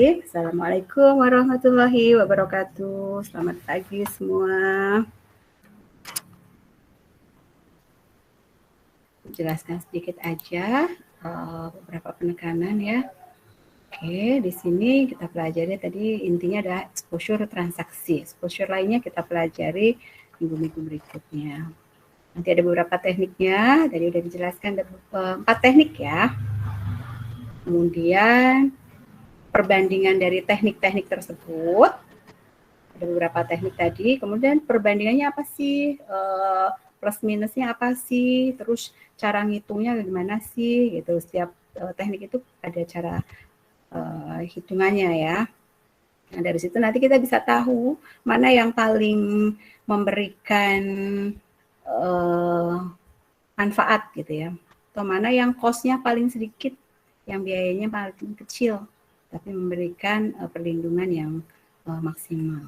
Baik, Assalamualaikum warahmatullahi wabarakatuh. Selamat pagi semua. Jelaskan sedikit aja beberapa penekanan ya. Oke, di sini kita pelajari tadi intinya adalah exposure transaksi. Exposure lainnya kita pelajari minggu-minggu berikutnya. Nanti ada beberapa tekniknya, tadi udah dijelaskan ada 4 teknik ya. Kemudian perbandingan dari teknik-teknik tersebut, ada beberapa teknik tadi, kemudian perbandingannya apa sih, plus minusnya apa sih, terus cara ngitungnya gimana sih, gitu. Setiap teknik itu ada cara hitungannya ya. Nah, dari situ nanti kita bisa tahu mana yang paling memberikan manfaat gitu ya, atau mana yang cost-nya paling sedikit, yang biayanya paling kecil, tapi memberikan perlindungan yang maksimal.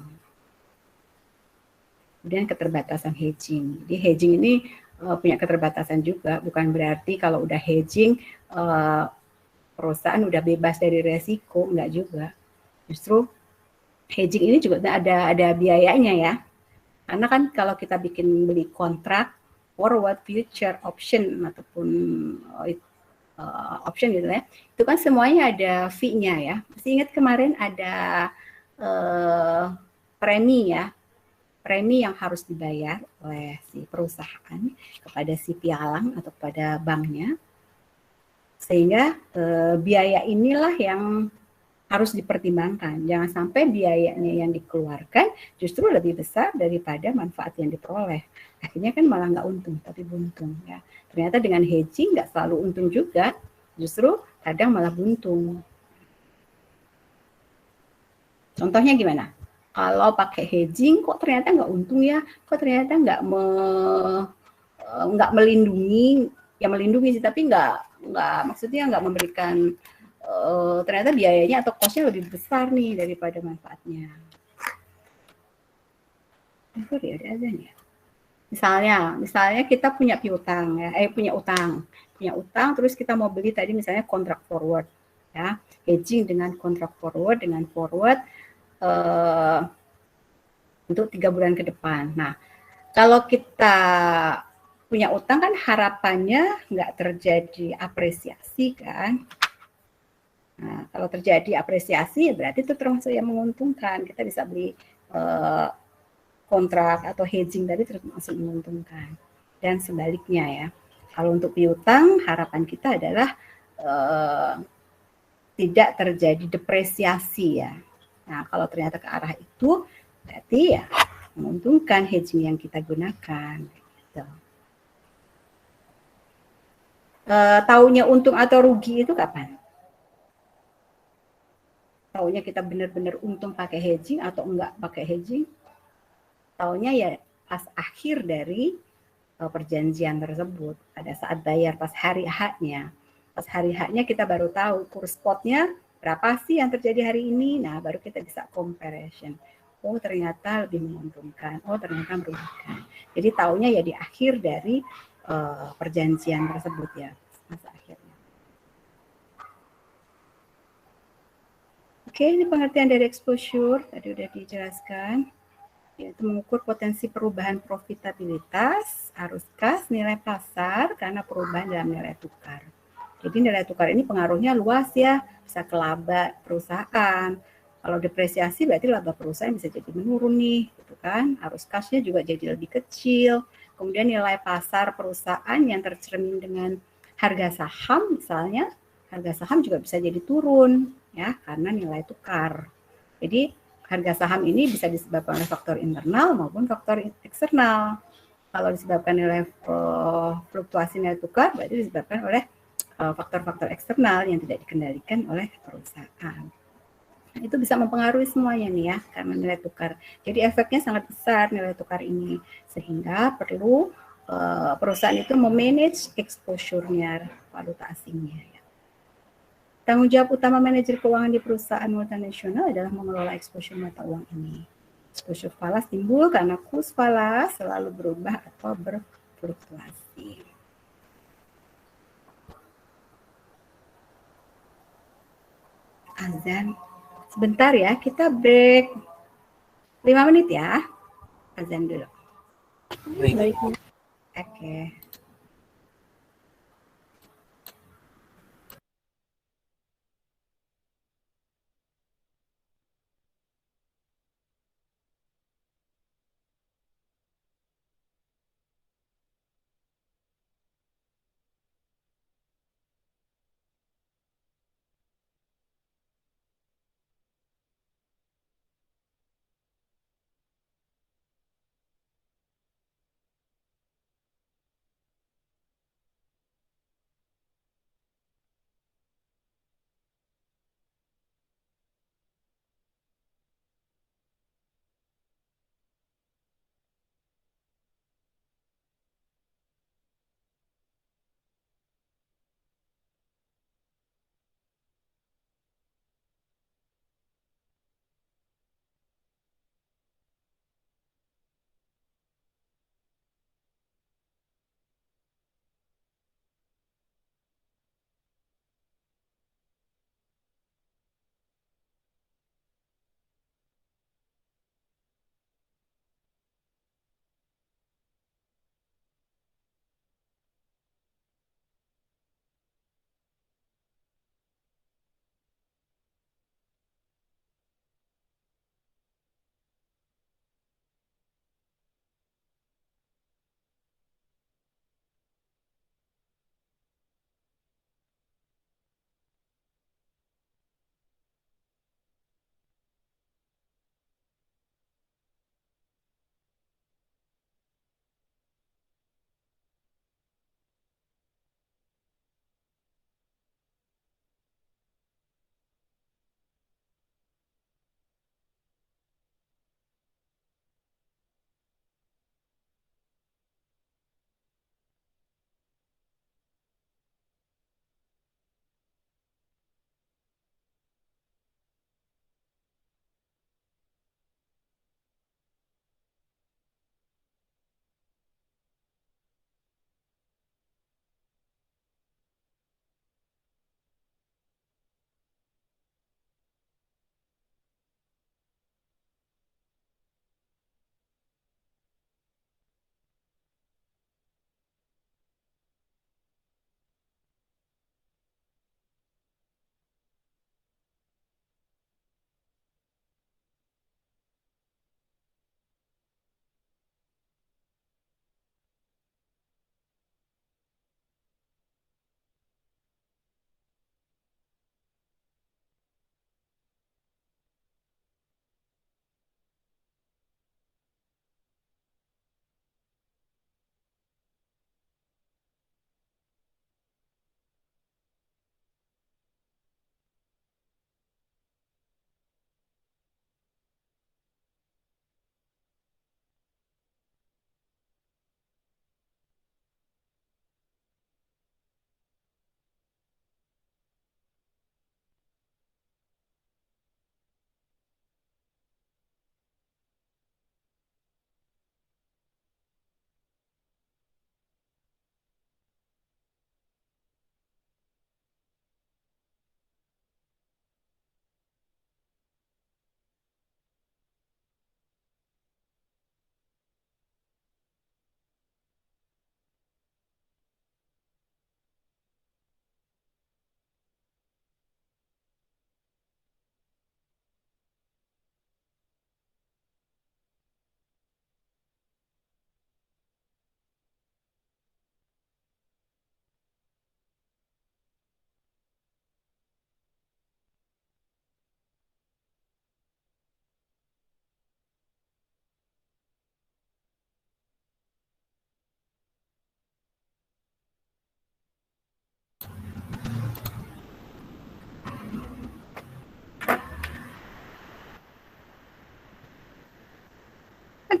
Kemudian keterbatasan hedging. Jadi hedging ini punya keterbatasan juga, bukan berarti kalau udah hedging perusahaan udah bebas dari resiko, enggak juga. Justru hedging ini juga ada biayanya ya. Karena kan kalau kita bikin beli kontrak forward, future, option ataupun option gitu ya, itu kan semuanya ada fee-nya ya. Masih ingat kemarin ada premi ya, premi yang harus dibayar oleh si perusahaan kepada si pialang atau kepada banknya, sehingga biaya inilah yang harus dipertimbangkan. Jangan sampai biayanya yang dikeluarkan justru lebih besar daripada manfaat yang diperoleh. Akhirnya kan malah nggak untung, tapi buntung ya. Ternyata dengan hedging nggak selalu untung juga, justru kadang malah buntung. Contohnya gimana? Kalau pakai hedging kok ternyata nggak untung ya, kok ternyata nggak melindungi, ya melindungi sih, tapi maksudnya nggak memberikan ternyata biayanya atau cost-nya lebih besar nih daripada manfaatnya. Sorry, ada azan ya. Misalnya kita punya piutang ya, punya utang, terus kita mau beli tadi misalnya kontrak forward ya, hedging dengan kontrak forward untuk 3 bulan ke depan. Nah, kalau kita punya utang kan harapannya nggak terjadi apresiasi kan. Nah, kalau terjadi apresiasi berarti itu termasuk yang menguntungkan. Kita bisa beli kontrak atau hedging tadi termasuk menguntungkan. Dan sebaliknya ya, kalau untuk piutang harapan kita adalah tidak terjadi depresiasi ya. Nah, kalau ternyata ke arah itu berarti ya menguntungkan hedging yang kita gunakan. Gitu. Taunya untung atau rugi itu kapan? Taunya kita benar-benar untung pakai hedging atau enggak pakai hedging? Taunya ya pas akhir dari perjanjian tersebut, pada saat bayar pas hari H-nya. Pas hari H-nya kita baru tahu kurs spotnya berapa sih yang terjadi hari ini. Nah, baru kita bisa comparison. Oh, ternyata lebih menguntungkan. Oh, ternyata merugikan. Jadi taunya ya di akhir dari perjanjian tersebut ya, masa akhirnya. Oke, ini pengertian dari exposure, tadi udah dijelaskan. Yaitu mengukur potensi perubahan profitabilitas, arus kas, nilai pasar, karena perubahan dalam nilai tukar. Jadi nilai tukar ini pengaruhnya luas ya, bisa ke laba perusahaan. Kalau depresiasi berarti laba perusahaan bisa jadi menurun nih, gitu kan. Arus kasnya juga jadi lebih kecil. Kemudian nilai pasar perusahaan yang tercermin dengan harga saham misalnya, harga saham juga bisa jadi turun ya karena nilai tukar. Jadi harga saham ini bisa disebabkan oleh faktor internal maupun faktor eksternal. Kalau disebabkan oleh fluktuasi nilai tukar, berarti disebabkan oleh faktor-faktor eksternal yang tidak dikendalikan oleh perusahaan. Nah, itu bisa mempengaruhi semuanya nih ya, karena nilai tukar. Jadi efeknya sangat besar nilai tukar ini, sehingga perlu perusahaan itu memanage exposure-nya valuta asingnya. Ya. Tanggung jawab utama manajer keuangan di perusahaan multinasional adalah mengelola exposure mata uang ini. Exposure falas timbul karena kurs falas selalu berubah atau berfluktuasi. Azan Sebentar ya, kita break 5 menit ya. Azan dulu. Baik. Oke.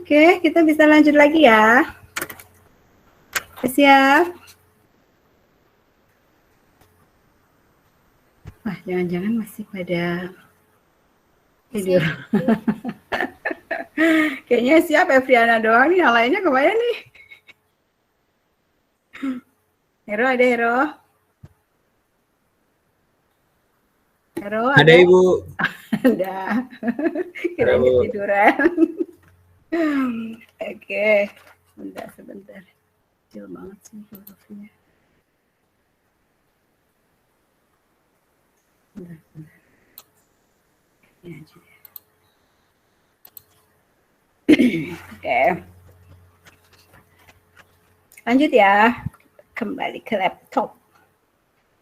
Oke, kita bisa lanjut lagi ya. Siap? Wah, jangan-jangan masih pada tidur. Kayaknya siap Evriana doang nih, yang lainnya kemana nih? Hero, ada Hero? Halo, Ada Ibu. Ada. Kirain Bu. ketiduran. Oke, sebentar. Kecil banget sih hurufnya. Bentar. Ini aja. Oke. Lanjut ya. Kembali ke laptop.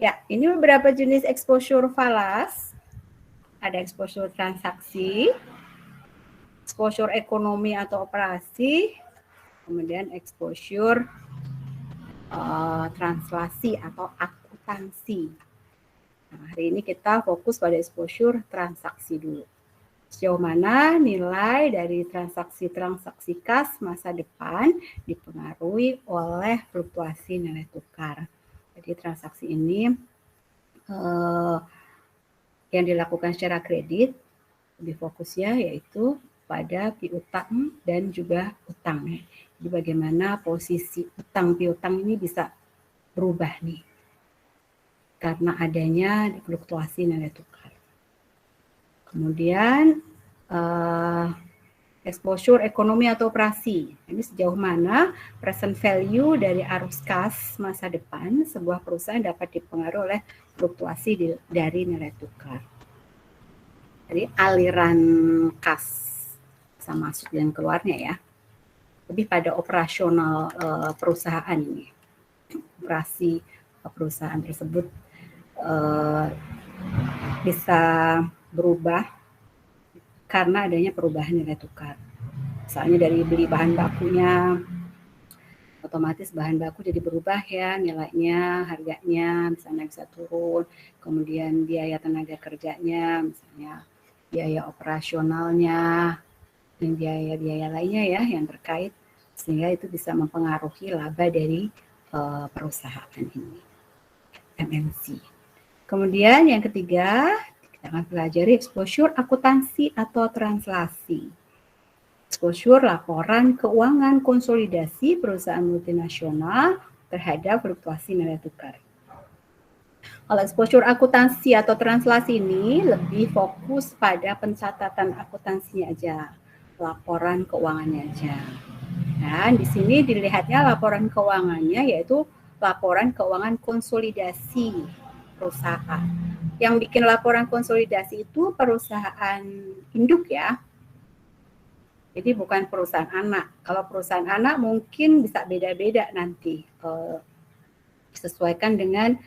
Ya, ini beberapa jenis exposure falas. Ada exposure transaksi, exposure ekonomi atau operasi, kemudian exposure translasi atau akuntansi. Nah, hari ini kita fokus pada exposure transaksi dulu. Sejauh mana nilai dari transaksi kas masa depan dipengaruhi oleh fluktuasi nilai tukar. Jadi transaksi ini yang dilakukan secara kredit, lebih fokusnya yaitu pada piutang dan juga utang. Jadi bagaimana posisi utang piutang ini bisa berubah nih karena adanya fluktuasi nilai tukar. Kemudian exposure ekonomi atau operasi. Ini sejauh mana present value dari arus kas masa depan sebuah perusahaan dapat dipengaruhi oleh fluktuasi dari nilai tukar. Jadi aliran kas sama masuk dan keluarnya ya. Lebih pada operasional perusahaan ini. Operasi perusahaan tersebut bisa berubah karena adanya perubahan nilai tukar. Misalnya dari beli bahan bakunya, otomatis bahan baku jadi berubah ya nilainya, harganya misalnya bisa turun. Kemudian biaya tenaga kerjanya, misalnya biaya operasionalnya, dan biaya-biaya lainnya ya yang terkait, sehingga itu bisa mempengaruhi laba dari perusahaan ini, MNC. Kemudian yang ketiga, kita akan pelajari exposure akuntansi atau translasi. Exposure laporan keuangan konsolidasi perusahaan multinasional terhadap fluktuasi nilai tukar. Kalau exposure akuntansi atau translasi ini lebih fokus pada pencatatan akuntansinya aja, laporan keuangannya aja. Dan di sini dilihatnya laporan keuangannya yaitu laporan keuangan konsolidasi perusahaan. Yang bikin laporan konsolidasi itu perusahaan induk ya. Jadi bukan perusahaan anak. Kalau perusahaan anak mungkin bisa beda-beda nanti. Disesuaikan dengan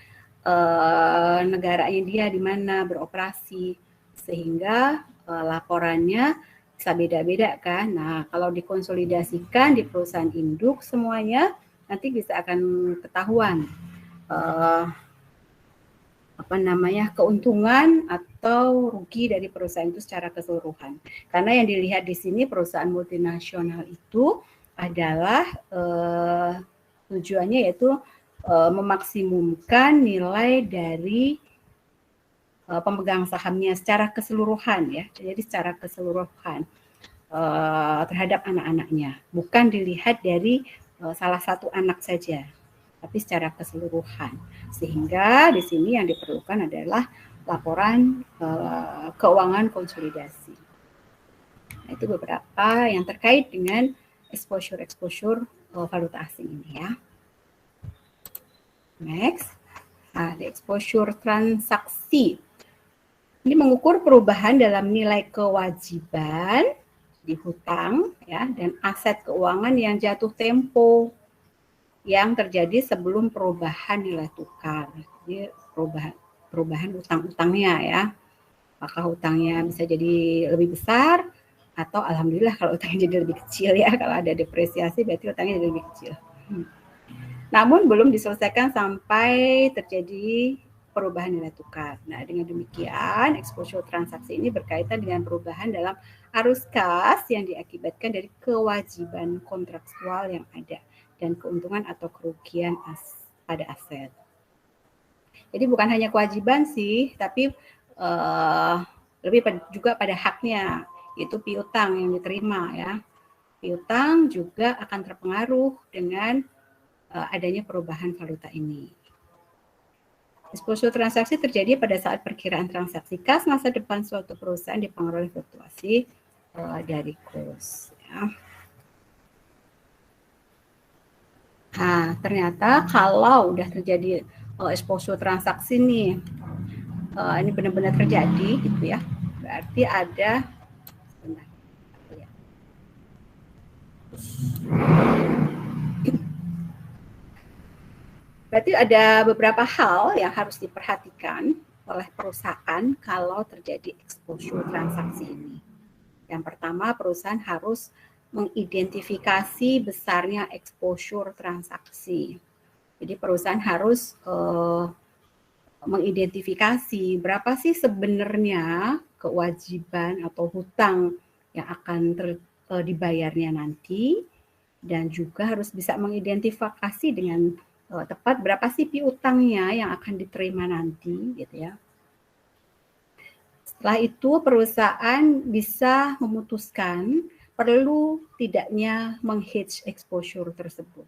negaranya dia di mana beroperasi. Sehingga laporannya bisa beda-beda kan. Nah, kalau dikonsolidasikan di perusahaan induk semuanya nanti bisa akan ketahuan keuntungan atau rugi dari perusahaan itu secara keseluruhan. Karena yang dilihat di sini perusahaan multinasional itu adalah tujuannya yaitu memaksimumkan nilai dari pemegang sahamnya secara keseluruhan ya. Jadi secara keseluruhan terhadap anak-anaknya, bukan dilihat dari salah satu anak saja, tapi secara keseluruhan. Sehingga di sini yang diperlukan adalah laporan keuangan konsolidasi. Nah, itu beberapa yang terkait dengan exposure valuta asing ini ya. Next, ada exposure transaksi. Ini mengukur perubahan dalam nilai kewajiban di hutang ya dan aset keuangan yang jatuh tempo yang terjadi sebelum perubahan nilai tukar. Jadi perubahan utang-utangnya ya. Apakah hutangnya bisa jadi lebih besar atau alhamdulillah kalau utangnya jadi lebih kecil ya. Kalau ada depresiasi berarti utangnya jadi lebih kecil. Namun belum diselesaikan sampai terjadi perubahan nilai tukar. Nah, dengan demikian exposure transaksi ini berkaitan dengan perubahan dalam arus kas yang diakibatkan dari kewajiban kontraktual yang ada dan keuntungan atau kerugian pada aset. Jadi bukan hanya kewajiban sih, tapi lebih juga pada haknya, yaitu piutang yang diterima ya. Piutang juga akan terpengaruh dengan adanya perubahan valuta ini. Exposure transaksi terjadi pada saat perkiraan transaksi kas masa depan suatu perusahaan dipengaruhi fluktuasi dari kurs. Ya. Nah, ternyata kalau udah terjadi exposure transaksi nih, ini benar-benar terjadi gitu ya, berarti ada berarti ada beberapa hal yang harus diperhatikan oleh perusahaan kalau terjadi exposure transaksi ini. Yang pertama, perusahaan harus mengidentifikasi besarnya exposure transaksi. Jadi perusahaan harus mengidentifikasi berapa sih sebenarnya kewajiban atau hutang yang akan dibayarnya nanti, dan juga harus bisa mengidentifikasi dengan tepat berapa sih piutangnya yang akan diterima nanti, gitu ya. Setelah itu perusahaan bisa memutuskan perlu tidaknya meng-hedge exposure tersebut.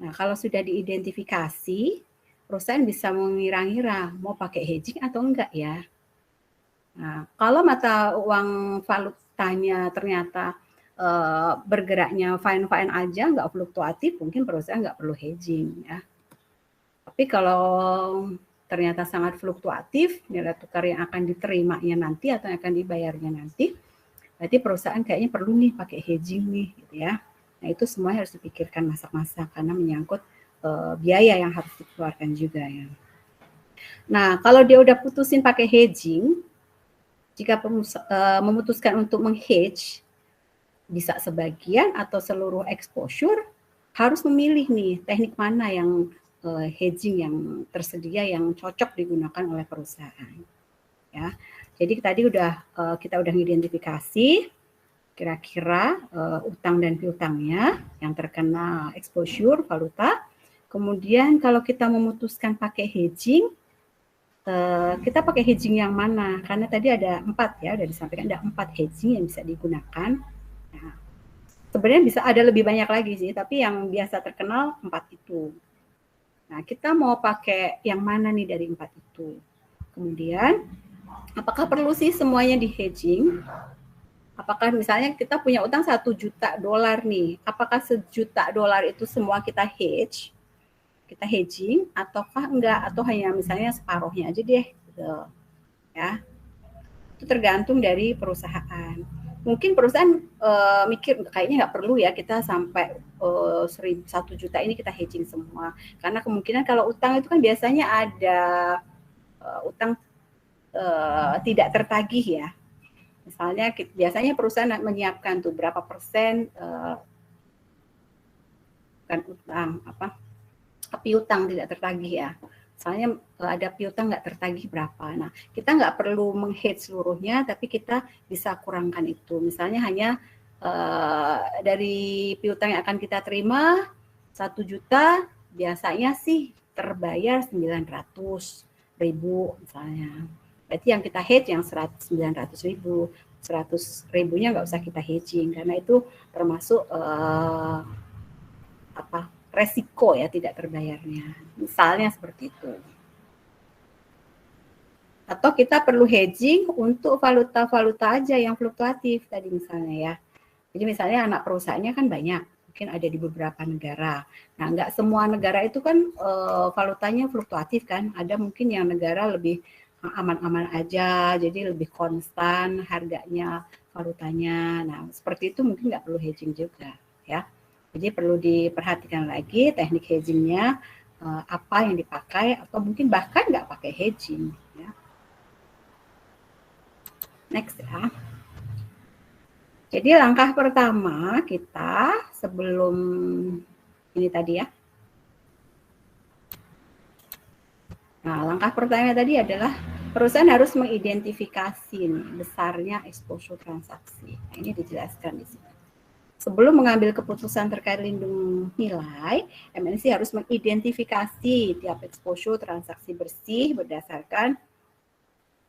Nah, kalau sudah diidentifikasi, perusahaan bisa mengira-ngira mau pakai hedging atau enggak ya. Nah, kalau mata uang valutanya ternyata bergeraknya fine-fine aja, nggak fluktuatif, mungkin perusahaan nggak perlu hedging ya. Tapi kalau ternyata sangat fluktuatif, nilai tukar yang akan diterimanya nanti atau yang akan dibayarnya nanti, berarti perusahaan kayaknya perlu nih pakai hedging nih, gitu ya. Nah, itu semua harus dipikirkan masak-masak karena menyangkut biaya yang harus dikeluarkan juga ya. Nah, kalau dia udah putusin pakai hedging, jika memutuskan untuk meng-hedge, bisa sebagian atau seluruh exposure, harus memilih nih teknik mana yang hedging yang tersedia yang cocok digunakan oleh perusahaan. Ya, jadi tadi kita udah mengidentifikasi kira-kira utang dan piutangnya yang terkena exposure valuta. Kemudian kalau kita memutuskan pakai hedging, kita pakai hedging yang mana? Karena tadi ada 4 ya, udah disampaikan ada 4 hedging yang bisa digunakan. Nah, sebenarnya bisa ada lebih banyak lagi sih, tapi yang biasa terkenal 4 itu. Nah, kita mau pakai yang mana nih dari 4 itu? Kemudian, apakah perlu sih semuanya di hedging? Apakah misalnya kita punya utang $1 juta nih, apakah $1 juta itu semua kita hedging ataukah enggak, atau hanya misalnya separuhnya aja deh gitu. Ya, itu tergantung dari perusahaan. Mungkin perusahaan mikir kayaknya nggak perlu ya kita sampai 1 juta ini kita hedging semua, karena kemungkinan kalau utang itu kan biasanya ada utang tidak tertagih ya. Misalnya biasanya perusahaan menyiapkan tuh berapa persen kan utang piutang tidak tertagih ya. Misalnya ada piutang nggak tertagih berapa. Nah, kita nggak perlu meng-hedge seluruhnya, tapi kita bisa kurangkan itu. Misalnya hanya dari piutang yang akan kita terima 1 juta, biasanya sih terbayar 900.000 misalnya. Berarti yang kita hedge yang 900.000, 100.000-nya nggak usah kita hedging karena itu termasuk resiko ya tidak terbayarnya. Misalnya seperti itu. Atau kita perlu hedging untuk valuta-valuta aja yang fluktuatif tadi misalnya ya. Jadi misalnya anak perusahaannya kan banyak, mungkin ada di beberapa negara. Nah, nggak semua negara itu kan valutanya fluktuatif kan. Ada mungkin yang negara lebih aman-aman aja, jadi lebih konstan harganya valutanya. Nah, seperti itu mungkin nggak perlu hedging juga ya. Jadi perlu diperhatikan lagi teknik hedgingnya apa yang dipakai atau mungkin bahkan nggak pakai hedging. Ya. Next ya. Jadi langkah pertama kita sebelum ini tadi ya. Nah, langkah pertama tadi adalah perusahaan harus mengidentifikasi nih, besarnya exposure transaksi. Nah, ini dijelaskan di sini. Sebelum mengambil keputusan terkait lindung nilai, MNC harus mengidentifikasi tiap exposure transaksi bersih berdasarkan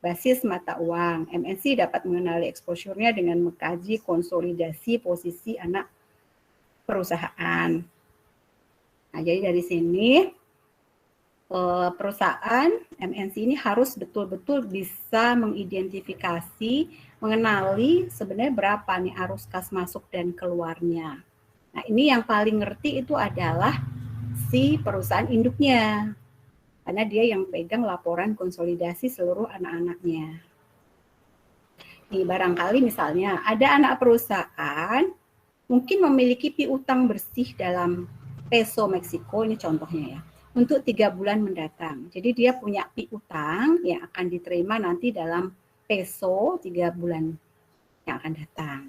basis mata uang. MNC dapat mengenali exposure-nya dengan mengkaji konsolidasi posisi anak perusahaan. Nah, jadi dari sini perusahaan MNC ini harus betul-betul bisa mengidentifikasi, mengenali sebenarnya berapa nih arus kas masuk dan keluarnya. Nah, ini yang paling ngerti itu adalah si perusahaan induknya, karena dia yang pegang laporan konsolidasi seluruh anak-anaknya. Barangkali misalnya ada anak perusahaan mungkin memiliki piutang bersih dalam peso Meksiko, ini contohnya ya, untuk 3 bulan mendatang. Jadi dia punya piutang yang akan diterima nanti dalam peso 3 bulan yang akan datang.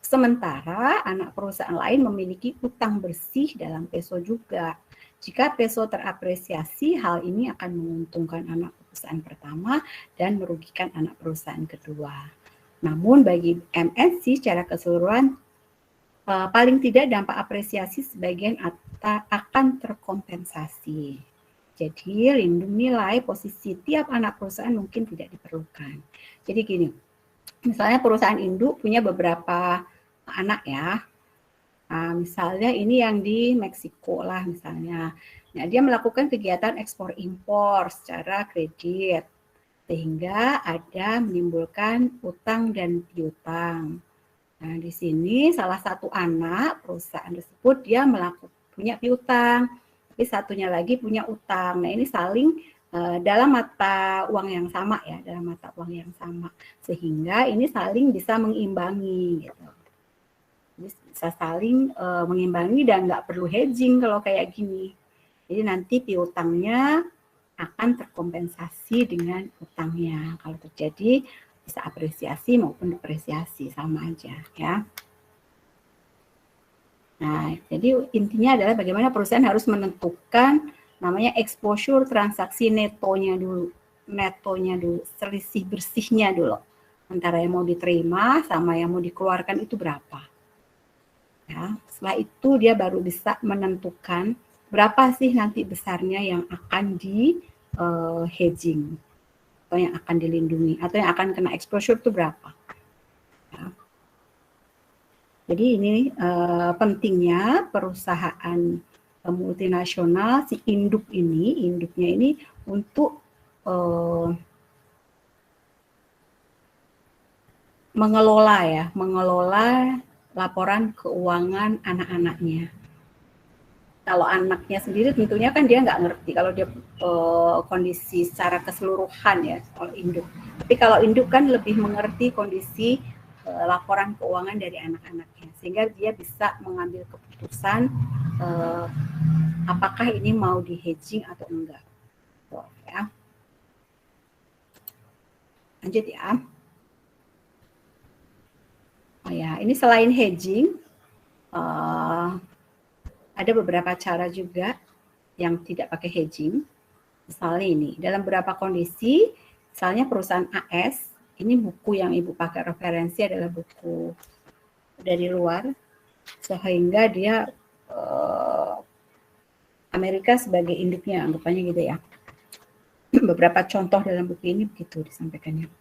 Sementara anak perusahaan lain memiliki utang bersih dalam peso juga. Jika peso terapresiasi, hal ini akan menguntungkan anak perusahaan pertama dan merugikan anak perusahaan kedua. Namun bagi MNC secara keseluruhan paling tidak dampak apresiasi sebagian akan terkompensasi. Jadi lindung nilai posisi tiap anak perusahaan mungkin tidak diperlukan. Jadi gini, misalnya perusahaan induk punya beberapa anak ya. Misalnya ini yang di Meksiko lah misalnya. Nah, dia melakukan kegiatan ekspor impor secara kredit sehingga ada menimbulkan utang dan piutang. Nah, di sini salah satu anak perusahaan tersebut dia punya piutang, tapi satunya lagi punya utang. Nah, ini saling dalam mata uang yang sama ya, dalam mata uang yang sama. Sehingga ini saling bisa mengimbangi gitu. Bisa saling mengimbangi dan nggak perlu hedging kalau kayak gini. Jadi nanti piutangnya akan terkompensasi dengan utangnya. Kalau terjadi bisa apresiasi maupun depresiasi, sama aja ya. Nah, jadi intinya adalah bagaimana perusahaan harus menentukan namanya exposure transaksi netonya dulu, selisih bersihnya dulu. Antara yang mau diterima sama yang mau dikeluarkan itu berapa. Ya, setelah itu dia baru bisa menentukan berapa sih nanti besarnya yang akan di hedging atau yang akan dilindungi atau yang akan kena exposure itu berapa. Ya. Jadi ini pentingnya perusahaan multinasional si induknya ini untuk mengelola laporan keuangan anak-anaknya. Kalau anaknya sendiri tentunya kan dia nggak ngerti kalau dia kondisi secara keseluruhan ya kalau induk. Tapi kalau induk kan lebih mengerti kondisi laporan keuangan dari anak-anaknya sehingga dia bisa mengambil keputusan apakah ini mau di hedging atau enggak. So, ya. Lanjut ya. Oh ya, ini selain hedging ada beberapa cara juga yang tidak pakai hedging. Misalnya ini, dalam beberapa kondisi, misalnya perusahaan AS, ini buku yang Ibu pakai referensi adalah buku dari luar, sehingga dia Amerika sebagai induknya, anggapannya gitu ya. Beberapa contoh dalam buku ini begitu disampaikannya.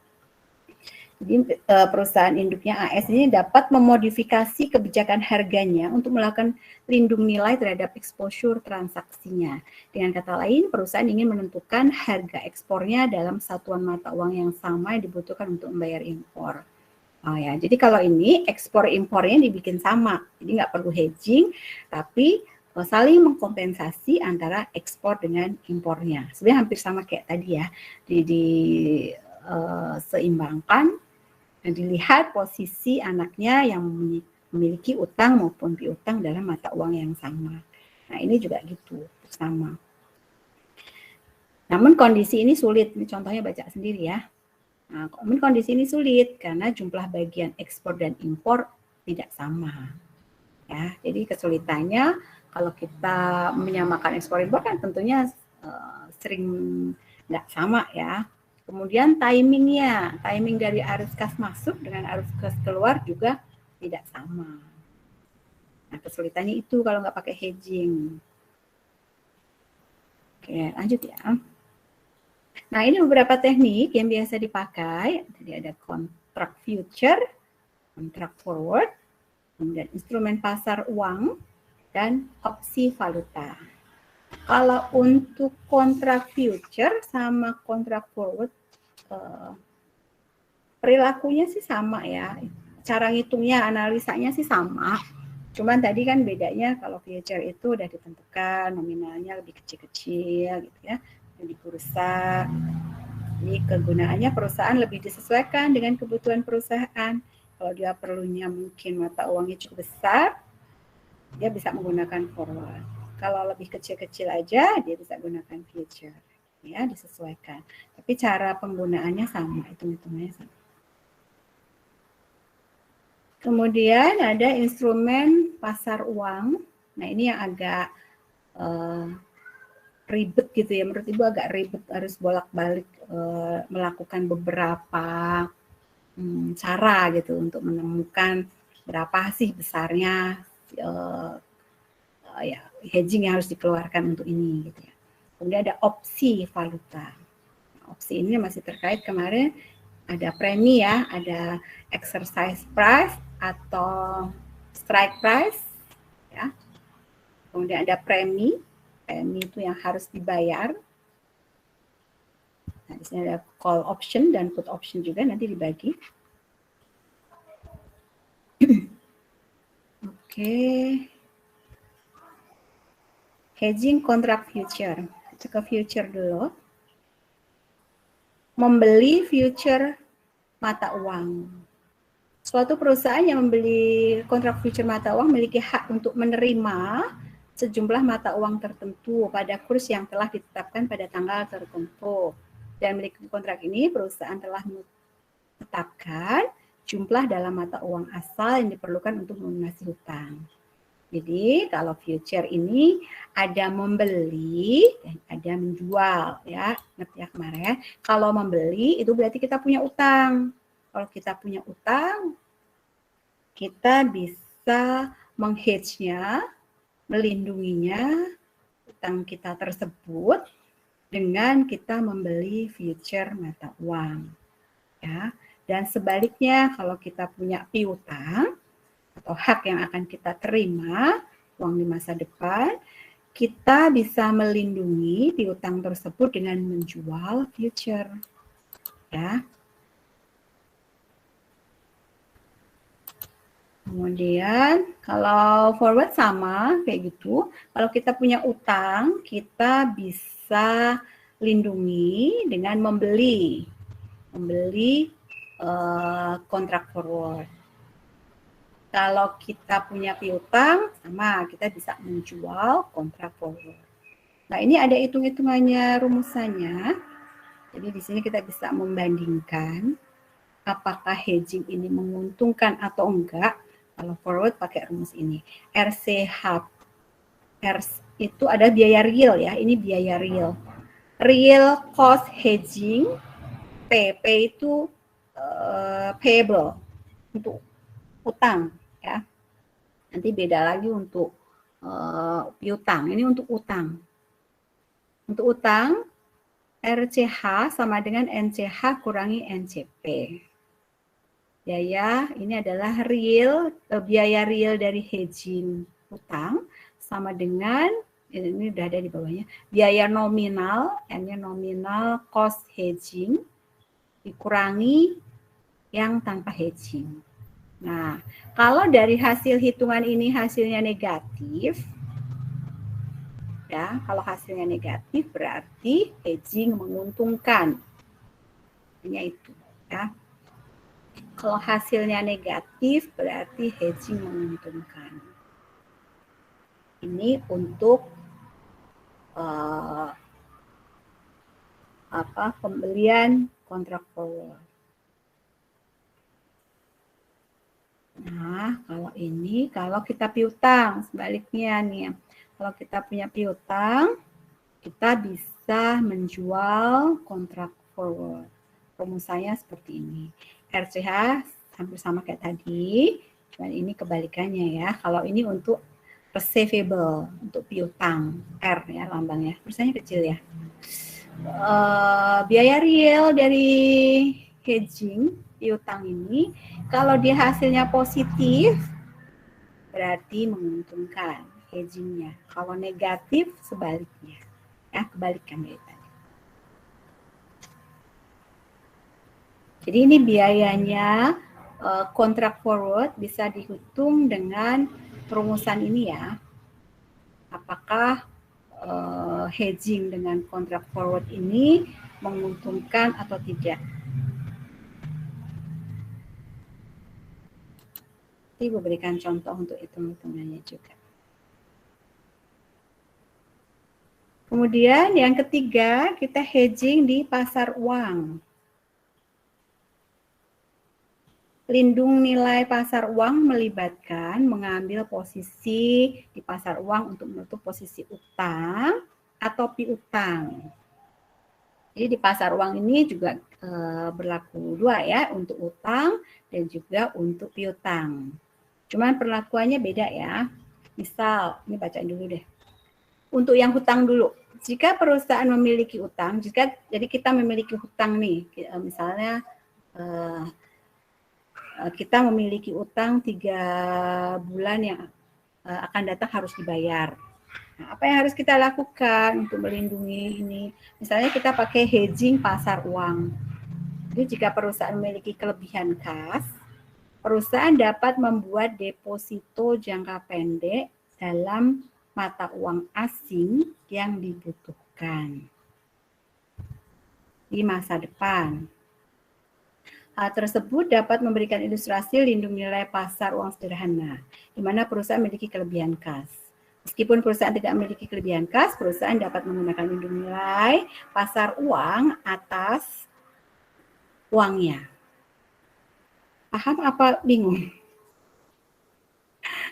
Jadi perusahaan induknya AS ini dapat memodifikasi kebijakan harganya untuk melakukan lindung nilai terhadap exposure transaksinya. Dengan kata lain, perusahaan ingin menentukan harga ekspornya dalam satuan mata uang yang sama yang dibutuhkan untuk membayar impor. Oh ya, jadi kalau ini ekspor impornya dibikin sama, jadi nggak perlu hedging, tapi saling mengkompensasi antara ekspor dengan impornya. Sebenarnya hampir sama kayak tadi ya, seimbangkan. Dan dilihat posisi anaknya yang memiliki utang maupun piutang dalam mata uang yang sama. Nah, ini juga gitu, sama. Namun kondisi ini sulit, ini contohnya baca sendiri ya. Nah, namun kondisi ini sulit karena jumlah bagian ekspor dan impor tidak sama. Ya, jadi kesulitannya kalau kita menyamakan ekspor impor kan tentunya sering nggak sama ya. Kemudian timing dari arus kas masuk dengan arus kas keluar juga tidak sama. Nah, kesulitannya itu kalau nggak pakai hedging. Oke, lanjut ya. Nah, ini beberapa teknik yang biasa dipakai. Jadi ada kontrak future, kontrak forward, kemudian instrumen pasar uang, dan opsi valuta. Kalau untuk kontrak future sama kontrak forward, perilakunya sih sama ya. Cara ngitungnya, analisanya sih sama. Cuman tadi kan bedanya kalau future itu udah ditentukan nominalnya lebih kecil-kecil gitu ya di bursa. Jadi kegunaannya perusahaan lebih disesuaikan dengan kebutuhan perusahaan. Kalau dia perlunya mungkin mata uangnya cukup besar, dia bisa menggunakan forward. Kalau lebih kecil-kecil aja, dia bisa gunakan future. Ya, disesuaikan. Tapi cara penggunaannya sama, hitung-hitungannya sama. Kemudian ada instrumen pasar uang. Nah, ini yang agak ribet gitu ya. Menurut Ibu agak ribet, harus bolak-balik melakukan beberapa cara gitu untuk menemukan berapa sih besarnya ya, hedging yang harus dikeluarkan untuk ini gitu ya. Kemudian ada opsi valuta. Opsi ini masih terkait kemarin ada premi ya, ada exercise price atau strike price ya. Kemudian ada premi itu yang harus dibayar. Nah, di sini ada call option dan put option juga nanti dibagi. Oke. Hedging kontrak future. Kita ke future dulu. Membeli future mata uang. Suatu perusahaan yang membeli kontrak future mata uang memiliki hak untuk menerima sejumlah mata uang tertentu pada kurs yang telah ditetapkan pada tanggal tertentu. Dan memiliki kontrak ini, perusahaan telah menetapkan jumlah dalam mata uang asal yang diperlukan untuk melunasi hutang. Jadi kalau future ini ada membeli dan ada menjual ya, ngerti ya kemarin. Kalau membeli itu berarti kita punya utang. Kalau kita punya utang, kita bisa menghedge-nya, melindunginya, utang kita tersebut dengan kita membeli future mata uang. Ya. Dan sebaliknya kalau kita punya piutang atau hak yang akan kita terima, uang di masa depan, kita bisa melindungi piutang tersebut dengan menjual future. Ya. Kemudian kalau forward sama kayak gitu, kalau kita punya utang, kita bisa lindungi dengan membeli kontrak forward. Kalau kita punya piutang, sama kita bisa menjual kontrak forward. Nah, ini ada hitung-hitungannya, rumusannya. Jadi di sini kita bisa membandingkan apakah hedging ini menguntungkan atau enggak. Kalau forward pakai rumus ini. RCH itu ada biaya real ya, ini biaya real. Real cost hedging, PP itu payable untuk utang ya. Nanti beda lagi untuk piutang. Ini untuk utang. Untuk utang RCH sama dengan NCH kurangi NCP. Biaya ini adalah real, biaya real dari hedging utang sama dengan, ini udah ada di bawahnya, biaya nominal, N-nya nominal cost hedging dikurangi yang tanpa hedging. Nah, kalau dari hasil hitungan ini hasilnya negatif, ya, kalau hasilnya negatif berarti hedging menguntungkan. Hanya itu, ya. Kalau hasilnya negatif berarti hedging menguntungkan. Ini untuk pembelian kontrak forward. Nah, kalau kita piutang, sebaliknya nih. Kalau kita punya piutang, kita bisa menjual kontrak forward. Rumusannya seperti ini. RCH hampir sama kayak tadi, cuman ini kebalikannya ya. Kalau ini untuk receivable, untuk piutang, R ya lambangnya. Perusahaannya kecil ya. Biaya real dari hedging piutang ini, kalau dia hasilnya positif, berarti menguntungkan. hedgingnya. Kalau negatif sebaliknya, ya kebalikan dari tadi. Jadi ini biayanya kontrak forward bisa dihitung dengan perumusan ini ya. Apakah hedging dengan kontrak forward ini menguntungkan atau tidak? Ibu berikan contoh untuk hitung-hitungannya juga. Kemudian yang ketiga, kita hedging di pasar uang. Lindung nilai pasar uang melibatkan mengambil posisi di pasar uang untuk menutup posisi utang atau piutang. Jadi di pasar uang ini juga berlaku dua ya, untuk utang dan juga untuk piutang. Cuman perlakuannya beda ya. Misal, ini bacain dulu deh. Untuk yang hutang dulu. Jika perusahaan memiliki utang, jadi kita memiliki hutang nih, misalnya kita memiliki utang 3 bulan yang akan datang harus dibayar. Nah, apa yang harus kita lakukan untuk melindungi ini? Misalnya kita pakai hedging pasar uang. Jadi jika perusahaan memiliki kelebihan kas, perusahaan dapat membuat deposito jangka pendek dalam mata uang asing yang dibutuhkan di masa depan. Hal tersebut dapat memberikan ilustrasi lindung nilai pasar uang sederhana, di mana perusahaan memiliki kelebihan kas. Meskipun perusahaan tidak memiliki kelebihan kas, perusahaan dapat menggunakan lindung nilai pasar uang atas uangnya. Paham apa bingung?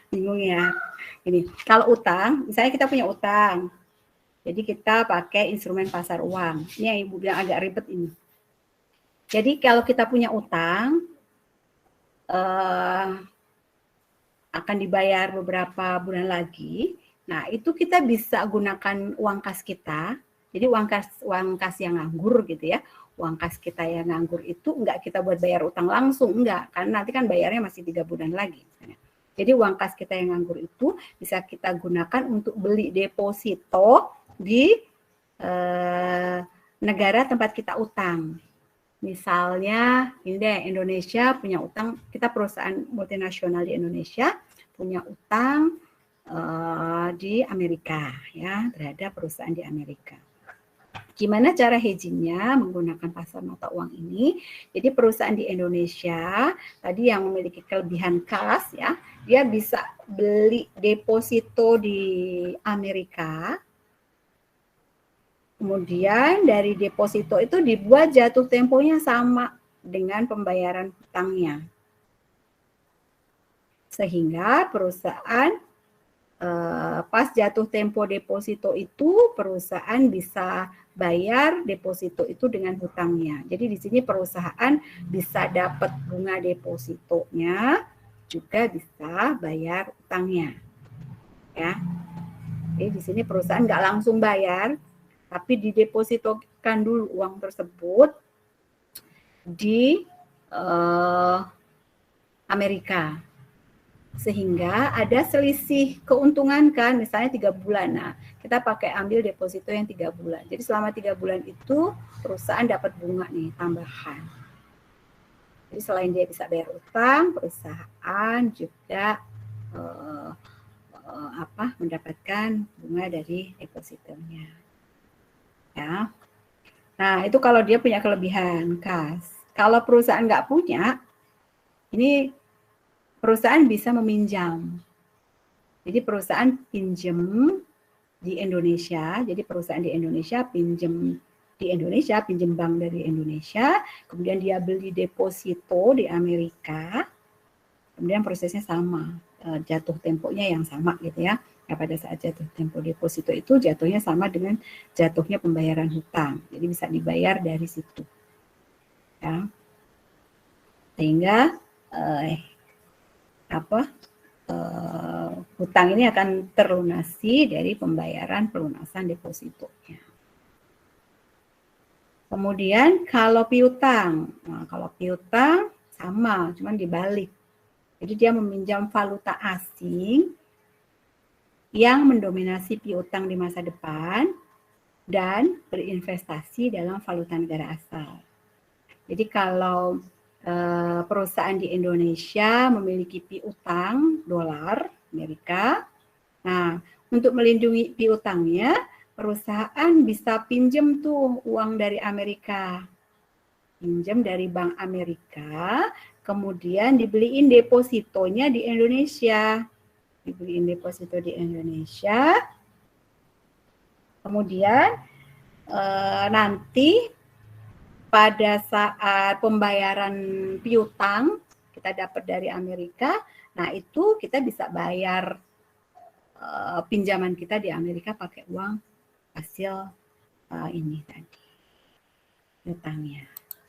Bingung ya? Ini, kalau utang, misalnya kita punya utang, jadi kita pakai instrumen pasar uang. Ini yang Ibu bilang agak ribet ini. Jadi kalau kita punya utang, akan dibayar beberapa bulan lagi. Nah, itu kita bisa gunakan uang kas kita. Jadi uang kas yang nganggur gitu ya. Uang kas kita yang nganggur itu enggak kita buat bayar utang langsung, enggak. Karena nanti kan bayarnya masih 3 bulan lagi. Jadi uang kas kita yang nganggur itu bisa kita gunakan untuk beli deposito di negara tempat kita utang. Misalnya, ini deh, Indonesia punya utang, kita perusahaan multinasional di Indonesia punya utang di Amerika, ya, terhadap perusahaan di Amerika. Gimana cara hedgingnya menggunakan pasar mata uang ini? Jadi perusahaan di Indonesia tadi yang memiliki kelebihan kas, ya, dia bisa beli deposito di Amerika. Kemudian dari deposito itu dibuat jatuh temponya sama dengan pembayaran hutangnya. Sehingga perusahaan pas jatuh tempo deposito itu perusahaan bisa bayar deposito itu dengan hutangnya. Jadi di sini perusahaan bisa dapat bunga depositonya, juga bisa bayar hutangnya. Ya. Jadi di sini perusahaan nggak langsung bayar, tapi didepositokan dulu uang tersebut di Amerika. Sehingga ada selisih keuntungan kan, misalnya 3 bulan. Nah, kita pakai ambil deposito yang 3 bulan. Jadi selama 3 bulan itu perusahaan dapat bunga nih tambahan. Jadi selain dia bisa bayar utang, perusahaan juga mendapatkan bunga dari depositonya. Ya. Nah, itu kalau dia punya kelebihan kas. Kalau perusahaan nggak punya, ini perusahaan bisa meminjam. Jadi perusahaan pinjam di Indonesia, jadi perusahaan di Indonesia pinjam di Indonesia, pinjam bank dari Indonesia, kemudian dia beli deposito di Amerika, kemudian prosesnya sama, jatuh temponya yang sama gitu ya. Ya, pada saat jatuh tempo deposito itu jatuhnya sama dengan jatuhnya pembayaran hutang. Jadi bisa dibayar dari situ. Ya. Sehingga hutang ini akan terlunasi dari pembayaran pelunasan depositonya. Kemudian kalau piutang, nah kalau piutang sama, cuman dibalik. Jadi dia meminjam valuta asing yang mendominasi piutang di masa depan dan berinvestasi dalam valuta negara asal. Jadi kalau perusahaan di Indonesia memiliki piutang dolar Amerika, nah untuk melindungi piutangnya, perusahaan bisa pinjam tuh uang dari Amerika, pinjam dari Bank Amerika, kemudian dibeliin depositonya di Indonesia, kemudian nanti pada saat pembayaran piutang kita dapat dari Amerika, nah itu kita bisa bayar pinjaman kita di Amerika pakai uang hasil ini tadi piutangnya,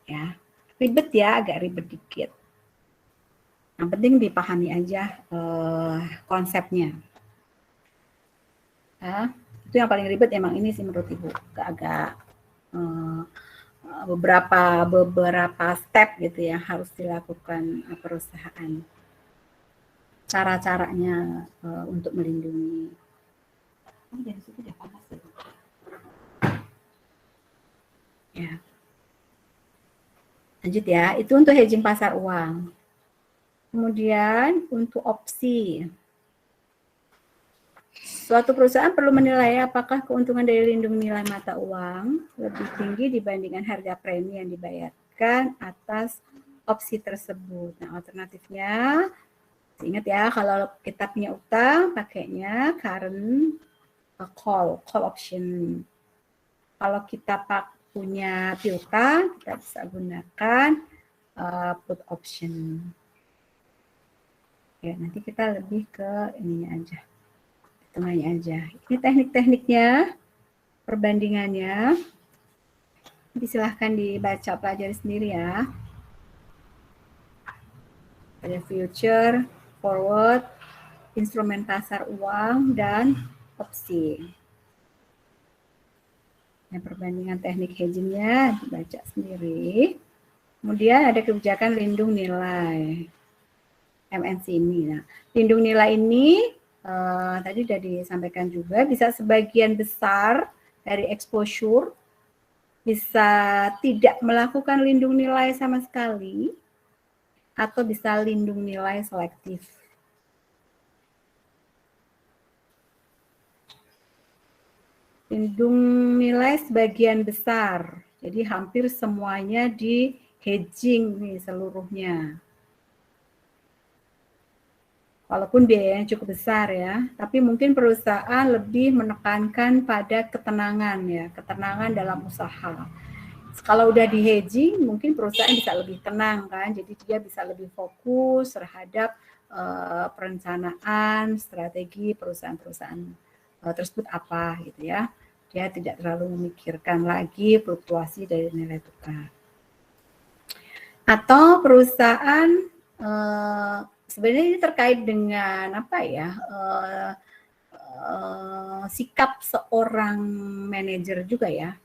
ya. Ribet ya, agak ribet dikit. Yang penting dipahami aja konsepnya. Ya, itu yang paling ribet emang ini sih menurut Ibu, agak beberapa step gitu ya harus dilakukan perusahaan. Cara-caranya untuk melindungi. Dari situ udah panas ya. Lanjut ya, itu untuk hedging pasar uang. Kemudian untuk opsi. Suatu perusahaan perlu menilai apakah keuntungan dari lindung nilai mata uang lebih tinggi dibandingkan harga premi yang dibayarkan atas opsi tersebut. Nah, alternatifnya, ingat ya, kalau kita punya utang, pakainya current call option. Kalau kita punya piutang, kita bisa gunakan put option. Ya, nanti kita lebih ke ininya aja. Tengahnya aja. Ini teknik-tekniknya, perbandingannya. Nanti silahkan dibaca, pelajari sendiri ya. Ada future, forward, instrumen pasar uang, dan opsi. Nah, perbandingan teknik hedgingnya dibaca sendiri. Kemudian ada kebijakan lindung nilai. MNC ini. Nah, lindung nilai ini tadi sudah disampaikan juga, bisa sebagian besar dari exposure, bisa tidak melakukan lindung nilai sama sekali, atau bisa lindung nilai selektif. Lindung nilai sebagian besar, jadi hampir semuanya di hedging nih seluruhnya. Walaupun biayanya cukup besar ya, tapi mungkin perusahaan lebih menekankan pada ketenangan ya, ketenangan dalam usaha. Kalau udah di hedging, mungkin perusahaan bisa lebih tenang kan, jadi dia bisa lebih fokus terhadap perencanaan strategi perusahaan-perusahaan tersebut apa gitu ya. Dia tidak terlalu memikirkan lagi fluktuasi dari nilai tukar. Atau perusahaan sebenarnya ini terkait dengan apa ya, sikap seorang manajer juga ya,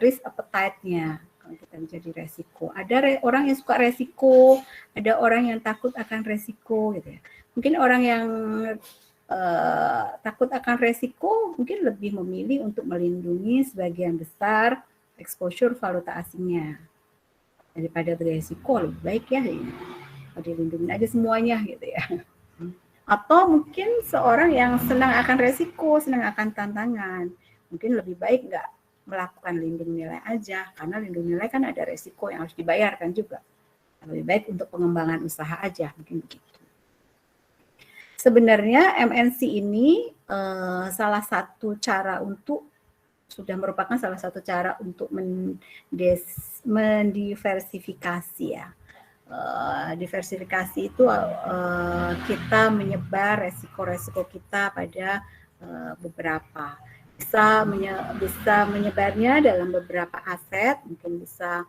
risk appetite-nya. Kalau kita menjadi resiko, ada orang yang suka resiko, ada orang yang takut akan resiko gitu ya. Mungkin orang yang takut akan resiko mungkin lebih memilih untuk melindungi sebagian besar exposure valuta asingnya daripada beresiko, lebih baik ya dilindungi aja semuanya gitu ya. Atau mungkin seorang yang senang akan resiko, senang akan tantangan, mungkin lebih baik nggak melakukan lindung nilai aja, karena lindung nilai kan ada resiko yang harus dibayarkan juga. Lebih baik untuk pengembangan usaha aja, mungkin begitu. Sebenarnya MNC ini salah satu cara untuk, sudah merupakan salah satu cara untuk mendiversifikasi ya. Diversifikasi itu kita menyebar resiko-resiko kita pada beberapa, bisa menyebarnya dalam beberapa aset, mungkin bisa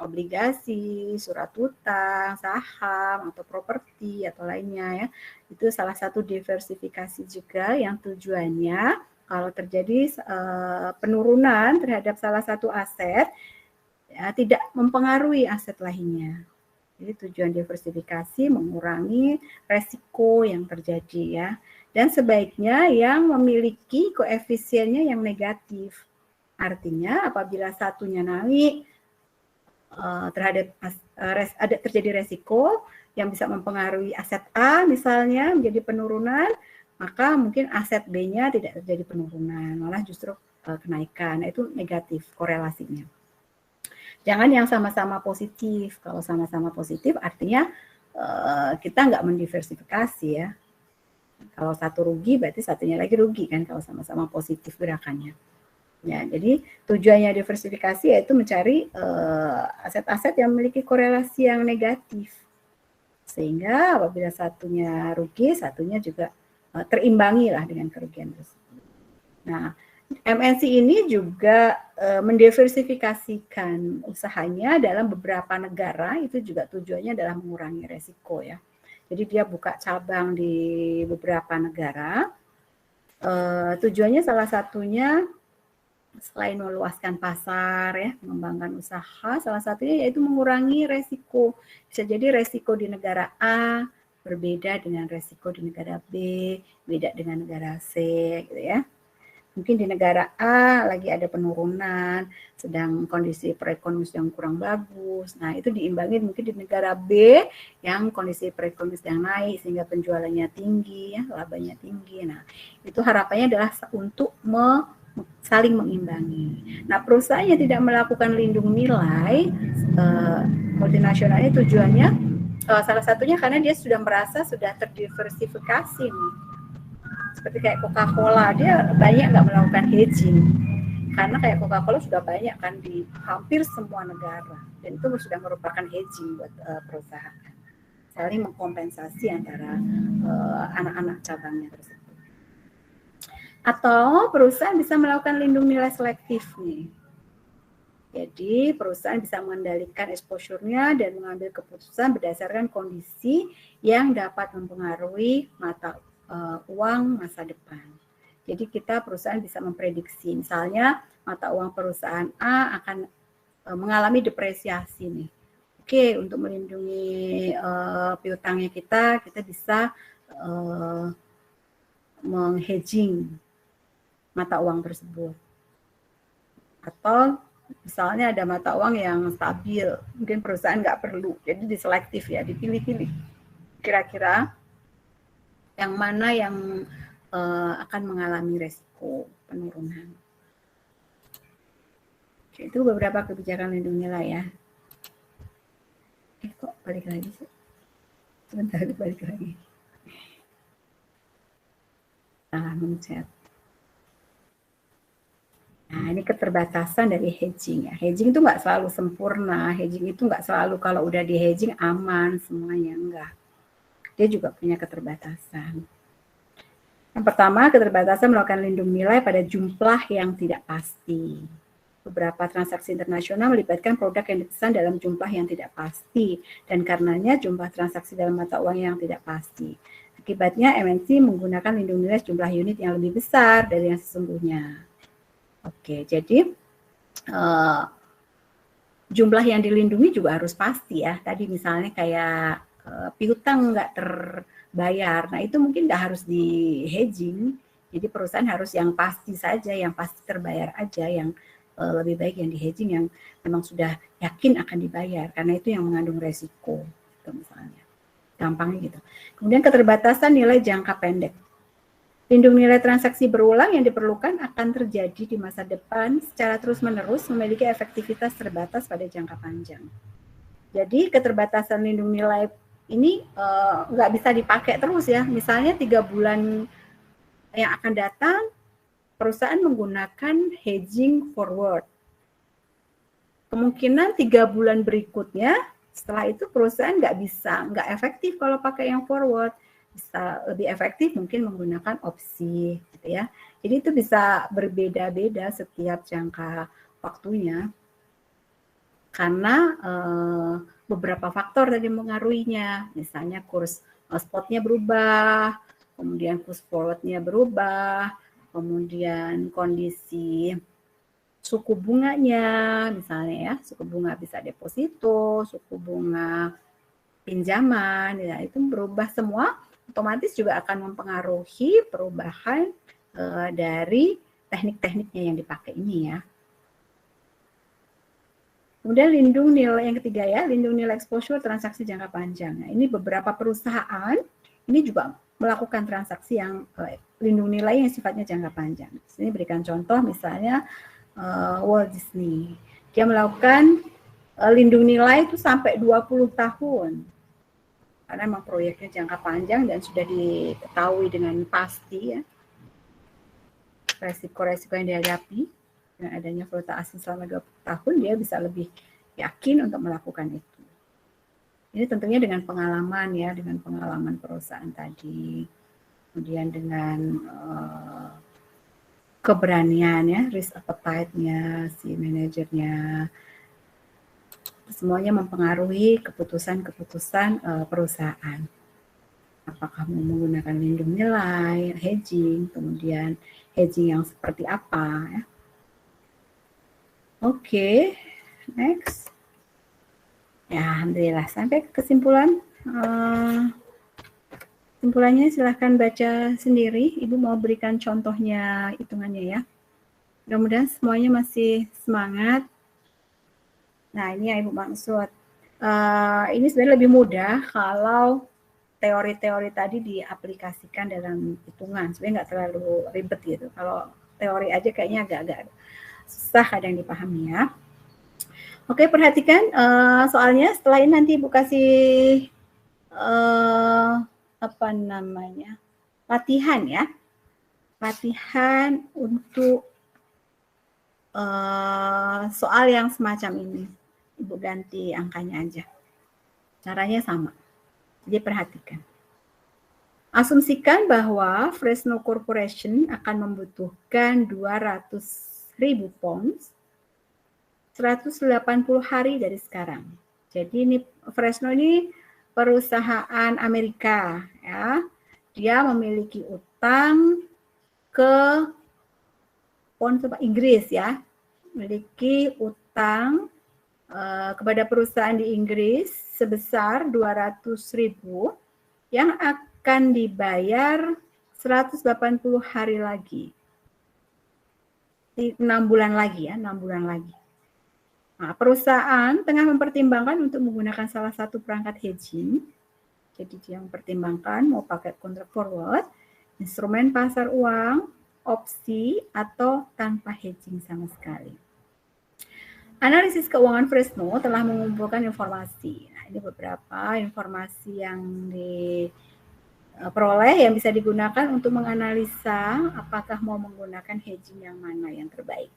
obligasi, surat utang, saham atau properti atau lainnya ya. Itu salah satu diversifikasi juga yang tujuannya kalau terjadi penurunan terhadap salah satu aset, ya, tidak mempengaruhi aset lainnya. Jadi tujuan diversifikasi mengurangi resiko yang terjadi ya. Dan sebaiknya yang memiliki koefisiennya yang negatif. Artinya apabila satunya naik, terhadap ada terjadi resiko yang bisa mempengaruhi aset A misalnya menjadi penurunan, maka mungkin aset B-nya tidak terjadi penurunan, malah justru kenaikan. Nah, itu negatif korelasinya. Jangan yang sama-sama positif. Kalau sama-sama positif artinya kita nggak mendiversifikasi ya. Kalau satu rugi berarti satunya lagi rugi kan kalau sama-sama positif gerakannya. Ya, jadi tujuannya diversifikasi yaitu mencari aset-aset yang memiliki korelasi yang negatif. Sehingga apabila satunya rugi, satunya juga terimbangi lah dengan kerugian tersebut. Nah, MNC ini juga mendiversifikasikan usahanya dalam beberapa negara, itu juga tujuannya adalah mengurangi resiko ya. Jadi dia buka cabang di beberapa negara. Tujuannya salah satunya selain meluaskan pasar ya, mengembangkan usaha, salah satunya yaitu mengurangi resiko. Bisa jadi resiko di negara A berbeda dengan resiko di negara B, beda dengan negara C gitu ya. Mungkin di negara A lagi ada penurunan, sedang kondisi perekonomian yang kurang bagus. Nah, itu diimbangi mungkin di negara B yang kondisi perekonomian yang naik sehingga penjualannya tinggi, ya, labanya tinggi. Nah, itu harapannya adalah untuk saling mengimbangi. Nah, perusahaan yang tidak melakukan lindung nilai multinasionalnya tujuannya salah satunya karena dia sudah merasa sudah terdiversifikasi nih. Seperti kayak Coca-Cola, dia banyak nggak melakukan hedging. Karena kayak Coca-Cola sudah banyak kan di hampir semua negara. Dan itu sudah merupakan hedging buat perusahaan. Saling mengkompensasi antara anak-anak cabangnya tersebut. Atau perusahaan bisa melakukan lindung nilai selektif nih. Jadi perusahaan bisa mengendalikan exposure-nya dan mengambil keputusan berdasarkan kondisi yang dapat mempengaruhi mata uang masa depan. Jadi kita perusahaan bisa memprediksi, misalnya mata uang perusahaan A akan mengalami depresiasi nih. Oke, untuk melindungi piutangnya kita bisa menghedging mata uang tersebut. Atau misalnya ada mata uang yang stabil, mungkin perusahaan nggak perlu, jadi diselektif ya, dipilih-pilih. Kira-kira yang mana yang akan mengalami resiko penurunan. Oke, itu beberapa kebijakan lindung nilai ya. Kok balik lagi sih? Sebentar, balik lagi. Salah mencet. Nah, ini keterbatasan dari hedging ya. Hedging itu nggak selalu sempurna. Hedging itu nggak selalu kalau udah di hedging aman semuanya, enggak. Dia juga punya keterbatasan. Yang pertama, keterbatasan melakukan lindung nilai pada jumlah yang tidak pasti. Beberapa transaksi internasional melibatkan produk yang dipesan dalam jumlah yang tidak pasti, dan karenanya jumlah transaksi dalam mata uang yang tidak pasti. Akibatnya MNC menggunakan lindung nilai jumlah unit yang lebih besar dari yang sesungguhnya. Oke, jadi jumlah yang dilindungi juga harus pasti ya. Tadi misalnya kayak piutang nggak terbayar, nah itu mungkin nggak harus di hedging. Jadi perusahaan harus yang pasti saja, yang pasti terbayar aja, yang lebih baik yang di hedging yang memang sudah yakin akan dibayar, karena itu yang mengandung resiko, gitu misalnya. Gampangnya gitu. Kemudian keterbatasan nilai jangka pendek. Lindung nilai transaksi berulang yang diperlukan akan terjadi di masa depan secara terus-menerus memiliki efektivitas terbatas pada jangka panjang. Jadi keterbatasan lindung nilai ini nggak bisa dipakai terus ya. Misalnya 3 bulan yang akan datang, perusahaan menggunakan hedging forward. Kemungkinan 3 bulan berikutnya, setelah itu perusahaan nggak efektif kalau pakai yang forward. Bisa lebih efektif mungkin menggunakan opsi gitu ya. Jadi itu bisa berbeda-beda setiap jangka waktunya karena beberapa faktor tadi mengaruhinya, misalnya kurs spotnya berubah, kemudian kurs forwardnya berubah, kemudian kondisi suku bunganya misalnya ya, suku bunga bisa deposito, suku bunga pinjaman, ya itu berubah semua otomatis juga akan mempengaruhi perubahan dari teknik-tekniknya yang dipakai ini ya. Kemudian lindung nilai yang ketiga ya, lindung nilai exposure transaksi jangka panjang. Nah, ini beberapa perusahaan ini juga melakukan transaksi yang lindung nilai yang sifatnya jangka panjang. Di sini berikan contoh misalnya Walt Disney. Dia melakukan lindung nilai itu sampai 20 tahun. Karena memang proyeknya jangka panjang dan sudah diketahui dengan pasti ya resiko-resiko yang dihadapi. Dengan adanya valuta asing selama 20 tahun, dia bisa lebih yakin untuk melakukan itu. Ini tentunya dengan pengalaman ya, dengan pengalaman perusahaan tadi. Kemudian dengan keberanian ya, risk appetite-nya, si manajernya. Semuanya mempengaruhi keputusan-keputusan perusahaan. Apakah mau menggunakan lindung nilai, hedging, kemudian hedging yang seperti apa ya. Oke, next. Ya, alhamdulillah sampai ke kesimpulan. Kesimpulannya silahkan baca sendiri. Ibu mau berikan contohnya hitungannya ya. Mudah-mudahan semuanya masih semangat. Nah, ini yang Ibu maksud. Ini sebenarnya lebih mudah kalau teori-teori tadi diaplikasikan dalam hitungan. Sebenarnya nggak terlalu ribet gitu. Kalau teori aja kayaknya agak-agak susah kadang dipahami ya. Oke, perhatikan soalnya setelah ini nanti Ibu kasih latihan ya. Latihan untuk soal yang semacam ini. Ibu ganti angkanya aja. Caranya sama. Jadi perhatikan. Asumsikan bahwa Fresno Corporation akan membutuhkan 200.000 pounds 180 hari dari sekarang. Jadi ini Fresno ini perusahaan Amerika ya. Dia memiliki utang ke pound Inggris ya. Memiliki utang kepada perusahaan di Inggris sebesar 200.000 yang akan dibayar 180 hari lagi. 6 bulan lagi ya, 6 bulan lagi. Nah, perusahaan tengah mempertimbangkan untuk menggunakan salah satu perangkat hedging. Jadi dia mempertimbangkan mau pakai kontrak forward, instrumen pasar uang, opsi, atau tanpa hedging sama sekali. Analisis keuangan Fresno telah mengumpulkan informasi. Nah, ini beberapa informasi yang diperoleh yang bisa digunakan untuk menganalisa apakah mau menggunakan hedging yang mana yang terbaik.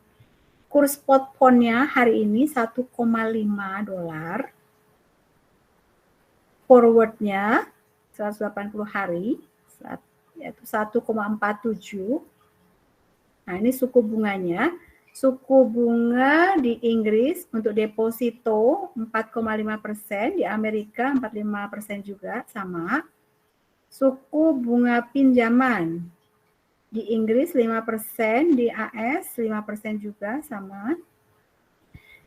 Kurs spot pound-nya hari ini 1,5 dolar. Forward-nya 180 hari, yaitu 1,47. Nah, ini suku bunganya. Suku bunga di Inggris untuk deposito 4,5%, di Amerika 45% juga sama. Suku bunga pinjaman di Inggris 5%, di AS 5% juga sama.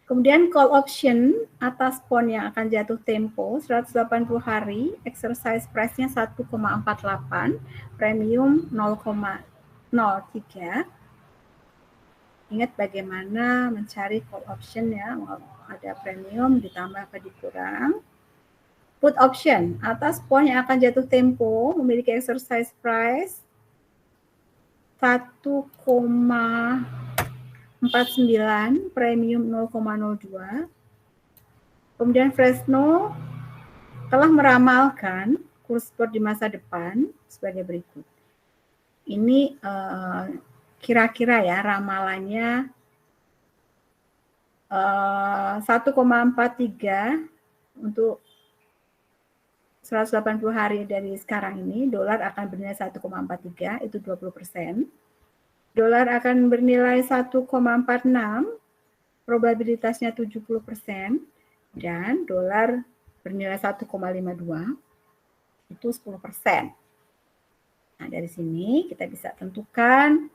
Kemudian call option atas pound yang akan jatuh tempo 180 hari, exercise price-nya 1,48, premium 0,03. Ingat bagaimana mencari call option ya, ada premium ditambah apa dikurang. Put option atas pound yang akan jatuh tempo memiliki exercise price 1,49, premium 0,02. Kemudian Fresno telah meramalkan kurs spot di masa depan sebagai berikut. Ini kira-kira ya ramalannya 1,43 untuk 180 hari dari sekarang ini. Dolar akan bernilai 1,43, itu 20%. Dolar akan bernilai 1,46, probabilitasnya 70%. Dan dolar bernilai 1,52, itu 10%. Nah, dari sini kita bisa tentukan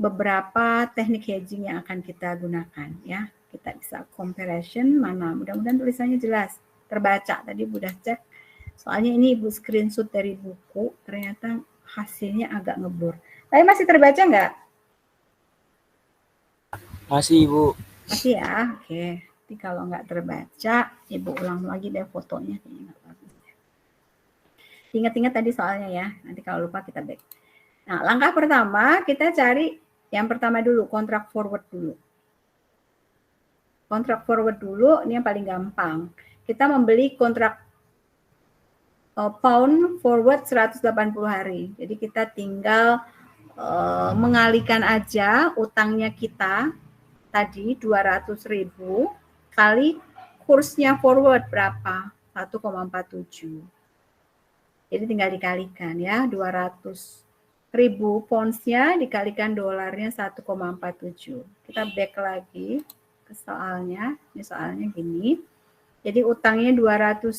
beberapa teknik hedging yang akan kita gunakan ya. Kita bisa comparison mana, mudah-mudahan tulisannya jelas terbaca. Tadi udah cek Soalnya ini Ibu screenshot dari buku, ternyata hasilnya agak ngebur. Tapi masih terbaca nggak? Masih, Bu. Masih ya, oke. Jadi kalau nggak terbaca, Ibu ulang lagi deh fotonya. Ingat-ingat tadi soalnya ya, nanti kalau lupa kita back. Nah, langkah pertama kita cari yang pertama dulu, kontrak forward dulu. Kontrak forward dulu, ini yang paling gampang. Kita membeli kontrak pound forward 180 hari. Jadi kita tinggal mengalihkan aja utangnya kita tadi 200.000 kali kursnya forward berapa? 1,47. Jadi tinggal dikalikan ya, 200.000 pounds-nya dikalikan dolarnya 1,47. Kita back lagi ke soalnya. Ini soalnya gini. Jadi utangnya 200.000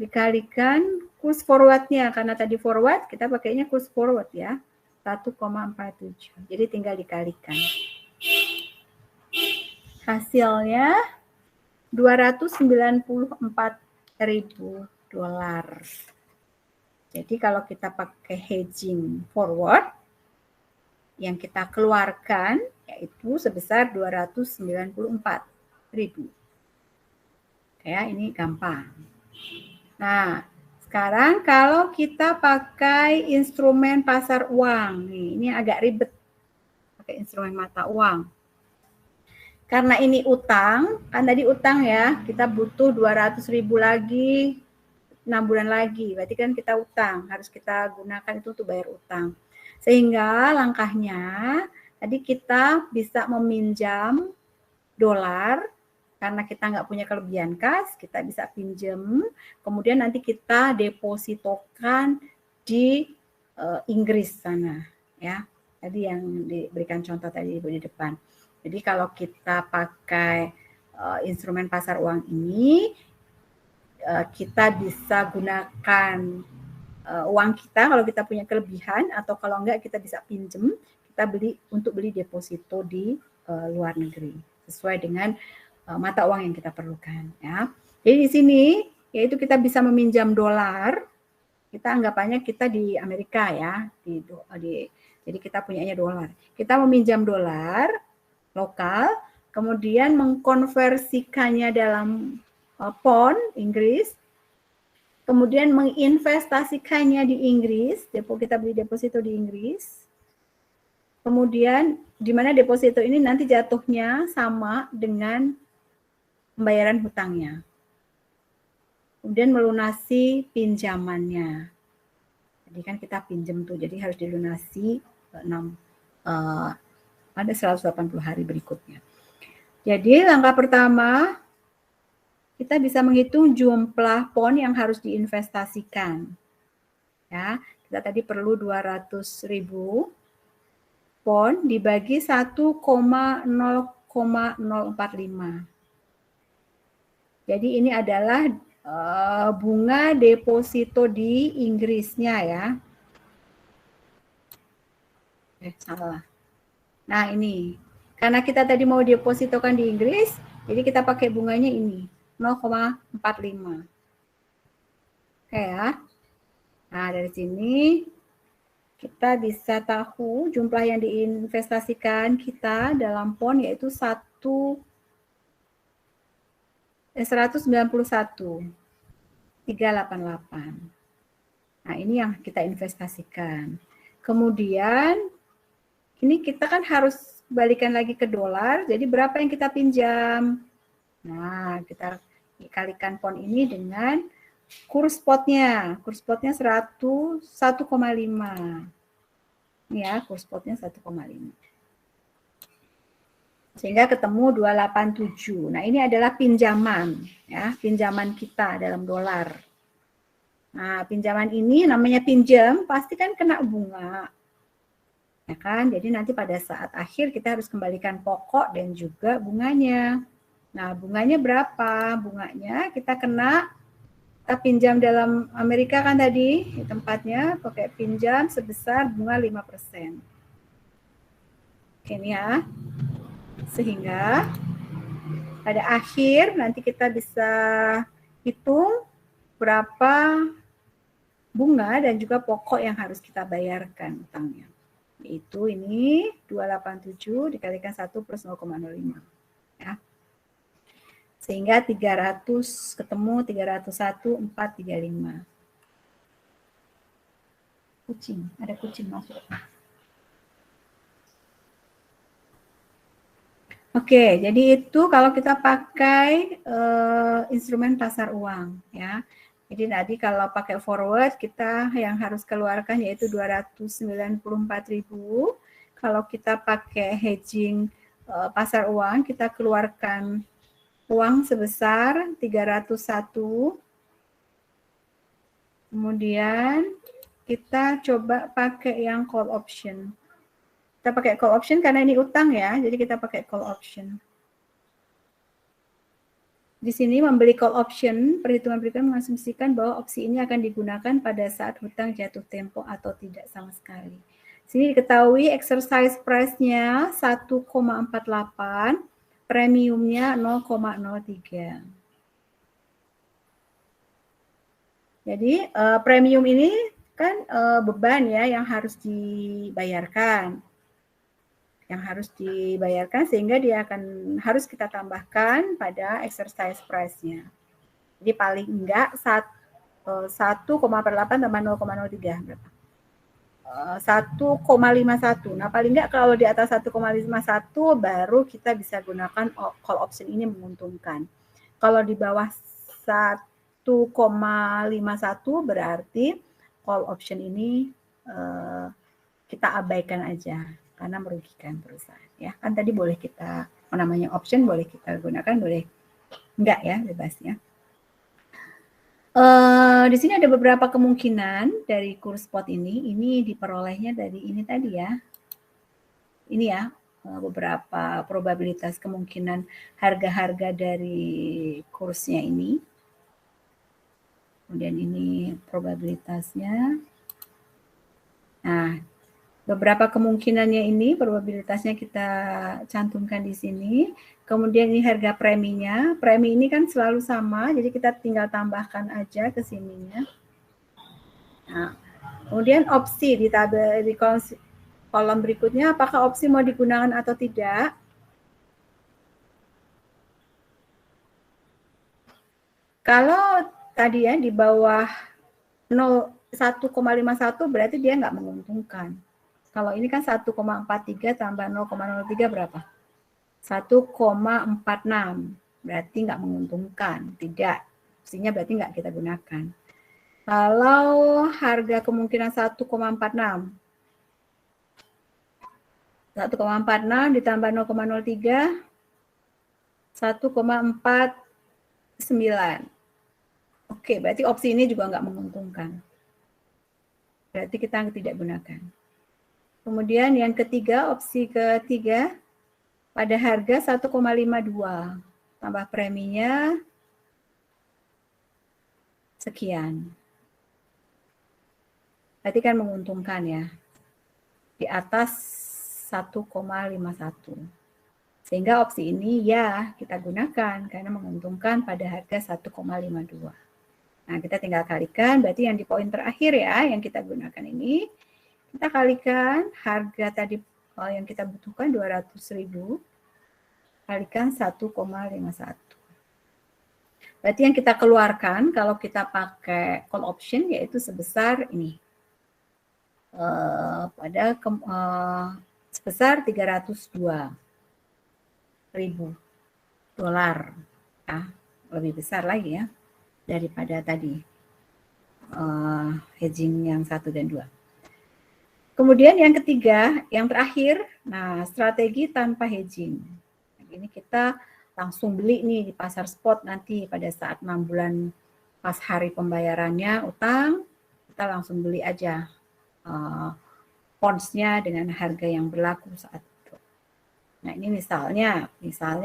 dikalikan kurs forward-nya, karena tadi forward kita pakainya kurs forward ya, 1,47. Jadi tinggal dikalikan. Hasilnya 294.000 dolar. Jadi kalau kita pakai hedging forward, yang kita keluarkan yaitu sebesar 294.000. Ya, ini gampang. Nah, sekarang kalau kita pakai instrumen pasar uang, nih, ini agak ribet pakai instrumen mata uang. Karena ini utang, kan tadi utang ya, kita butuh 200.000 lagi, 6 bulan lagi, berarti kan kita utang, harus kita gunakan itu untuk bayar utang. Sehingga langkahnya, tadi kita bisa meminjam dolar, karena kita nggak punya kelebihan kas, kita bisa pinjam, kemudian nanti kita depositokan di Inggris sana, ya. Tadi yang diberikan contoh tadi Ibu di depan. Jadi kalau kita pakai instrumen pasar uang ini, kita bisa gunakan uang kita kalau kita punya kelebihan, atau kalau enggak kita bisa pinjam, kita beli untuk beli deposito di luar negeri sesuai dengan mata uang yang kita perlukan ya. Jadi di sini yaitu kita bisa meminjam dolar, kita anggapannya kita di Amerika ya, jadi kita punyanya dolar. Kita meminjam dolar lokal, kemudian mengkonversikannya dalam pound Inggris, kemudian menginvestasikannya di Inggris, kita beli deposito di Inggris. Kemudian di mana deposito ini nanti jatuhnya sama dengan pembayaran hutangnya. Kemudian melunasi pinjamannya. Jadi kan kita pinjam tuh, jadi harus dilunasi pada 180 hari berikutnya. Jadi langkah pertama, kita bisa menghitung jumlah pound yang harus diinvestasikan. Ya, kita tadi perlu 200.000 pound dibagi 1,045. Jadi ini adalah bunga deposito di Inggrisnya ya. Salah. Nah ini, karena kita tadi mau depositokan di Inggris, jadi kita pakai bunganya ini, 0,45. Oke ya. Nah dari sini kita bisa tahu jumlah yang diinvestasikan kita dalam pound yaitu 191.388. Nah, ini yang kita investasikan. Kemudian ini kita kan harus balikan lagi ke dolar. Jadi berapa yang kita pinjam? Nah, kita kalikan pound ini dengan kurs spotnya. Kurs spotnya 1,5. Ini ya, kurs spotnya 1,5. Sehingga ketemu 287. Nah, ini adalah pinjaman ya, pinjaman kita dalam dolar. Nah, pinjaman ini namanya pinjam, pasti kan kena bunga. Ya kan? Jadi nanti pada saat akhir kita harus kembalikan pokok dan juga bunganya. Nah, bunganya berapa? Bunganya kita pinjam dalam Amerika kan tadi, di tempatnya pakai pinjam sebesar bunga 5%. Oke, ini ya. Sehingga pada akhir nanti kita bisa hitung berapa bunga dan juga pokok yang harus kita bayarkan utangnya. Yaitu ini 287 dikalikan 1 plus 0,05. Ya. Sehingga 300 ketemu 301, 435. Kucing, ada kucing masuk. Oke, jadi itu kalau kita pakai instrumen pasar uang, ya. Jadi tadi kalau pakai forward kita yang harus keluarkan yaitu 294.000. Kalau kita pakai hedging pasar uang, kita keluarkan uang sebesar 301. Kemudian kita coba pakai yang call option. Kita pakai call option karena ini utang ya, jadi kita pakai call option. Di sini membeli call option, perhitungan mengasumsikan bahwa opsi ini akan digunakan pada saat hutang jatuh tempo atau tidak sama sekali. Sini diketahui exercise price-nya 1,48, premiumnya 0,03. Jadi premium ini kan beban ya yang harus dibayarkan. Yang harus dibayarkan sehingga dia akan harus kita tambahkan pada exercise price-nya. Jadi paling enggak 1,48 tambah 0,03 berapa? 1,51. Nah paling enggak kalau di atas 1,51 baru kita bisa gunakan call option ini menguntungkan. Kalau di bawah 1,51 berarti call option ini kita abaikan aja karena merugikan perusahaan ya. Kan tadi boleh kita namanya option boleh kita gunakan, boleh enggak ya, bebas ya. Di sini ada beberapa kemungkinan dari kurs spot ini diperolehnya dari ini tadi ya. Ini ya, beberapa probabilitas kemungkinan harga-harga dari kursnya ini. Kemudian ini probabilitasnya. Nah, beberapa kemungkinannya ini probabilitasnya kita cantumkan di sini. Kemudian ini harga preminya. Premi ini kan selalu sama, jadi kita tinggal tambahkan aja ke sininya. Nah, kemudian opsi di tabel di kolom berikutnya, apakah opsi mau digunakan atau tidak? Kalau tadi ya di bawah 1,51 berarti dia nggak menguntungkan. Kalau ini kan 1,43 tambah 0,03 berapa? 1,46. Berarti nggak menguntungkan. Tidak. Opsinya berarti nggak kita gunakan. Kalau harga kemungkinan 1,46. 1,46 ditambah 0,03. 1,49. Oke, berarti opsi ini juga nggak menguntungkan. Berarti kita tidak gunakan. Kemudian yang ketiga, opsi ketiga, pada harga 1,52, tambah preminya sekian. Berarti kan menguntungkan ya, di atas 1,51. Sehingga opsi ini ya kita gunakan, karena menguntungkan pada harga 1,52. Nah, kita tinggal kalikan, berarti yang di poin terakhir ya, yang kita gunakan ini, kita kalikan harga tadi yang kita butuhkan 200.000 kalikan 1,51. Berarti yang kita keluarkan kalau kita pakai call option yaitu sebesar ini. Sebesar 302.000 dolar. Ya, lebih besar lagi ya daripada tadi hedging yang 1 dan 2. Kemudian yang ketiga, yang terakhir, nah strategi tanpa hedging. Ini kita langsung beli nih di pasar spot nanti pada saat 6 bulan pas hari pembayarannya utang, kita langsung beli aja bonds-nya dengan harga yang berlaku saat itu. Nah ini misalnya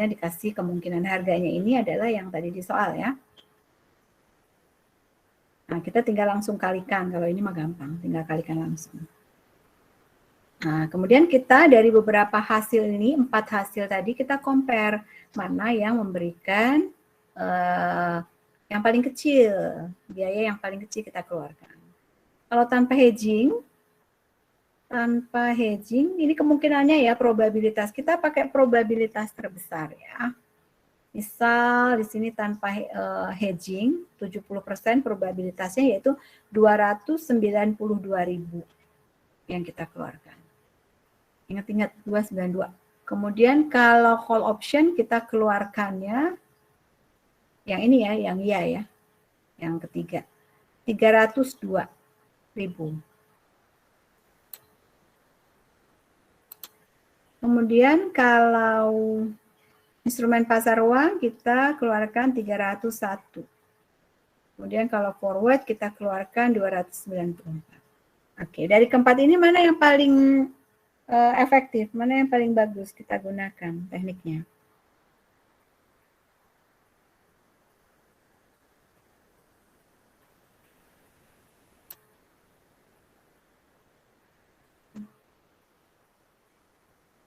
dikasih kemungkinan harganya ini adalah yang tadi di soal ya. Nah kita tinggal langsung kalikan, kalau ini mah gampang, tinggal kalikan langsung. Nah, kemudian kita dari beberapa hasil ini, 4 hasil tadi kita compare mana yang memberikan Yang paling kecil, biaya yang paling kecil kita keluarkan. Kalau tanpa hedging, ini kemungkinannya ya probabilitas. Kita pakai probabilitas terbesar ya. Misal di sini tanpa hedging, 70% probabilitasnya yaitu 292.000 yang kita keluarkan. Ingat-ingat 292. Kemudian kalau call option kita keluarkannya yang ini ya, yang iya ya. Yang ketiga, 302.000. Kemudian kalau instrumen pasar uang kita keluarkan 301. Kemudian kalau forward kita keluarkan 294. Oke, dari keempat ini mana yang paling efektif? Mana yang paling bagus kita gunakan tekniknya?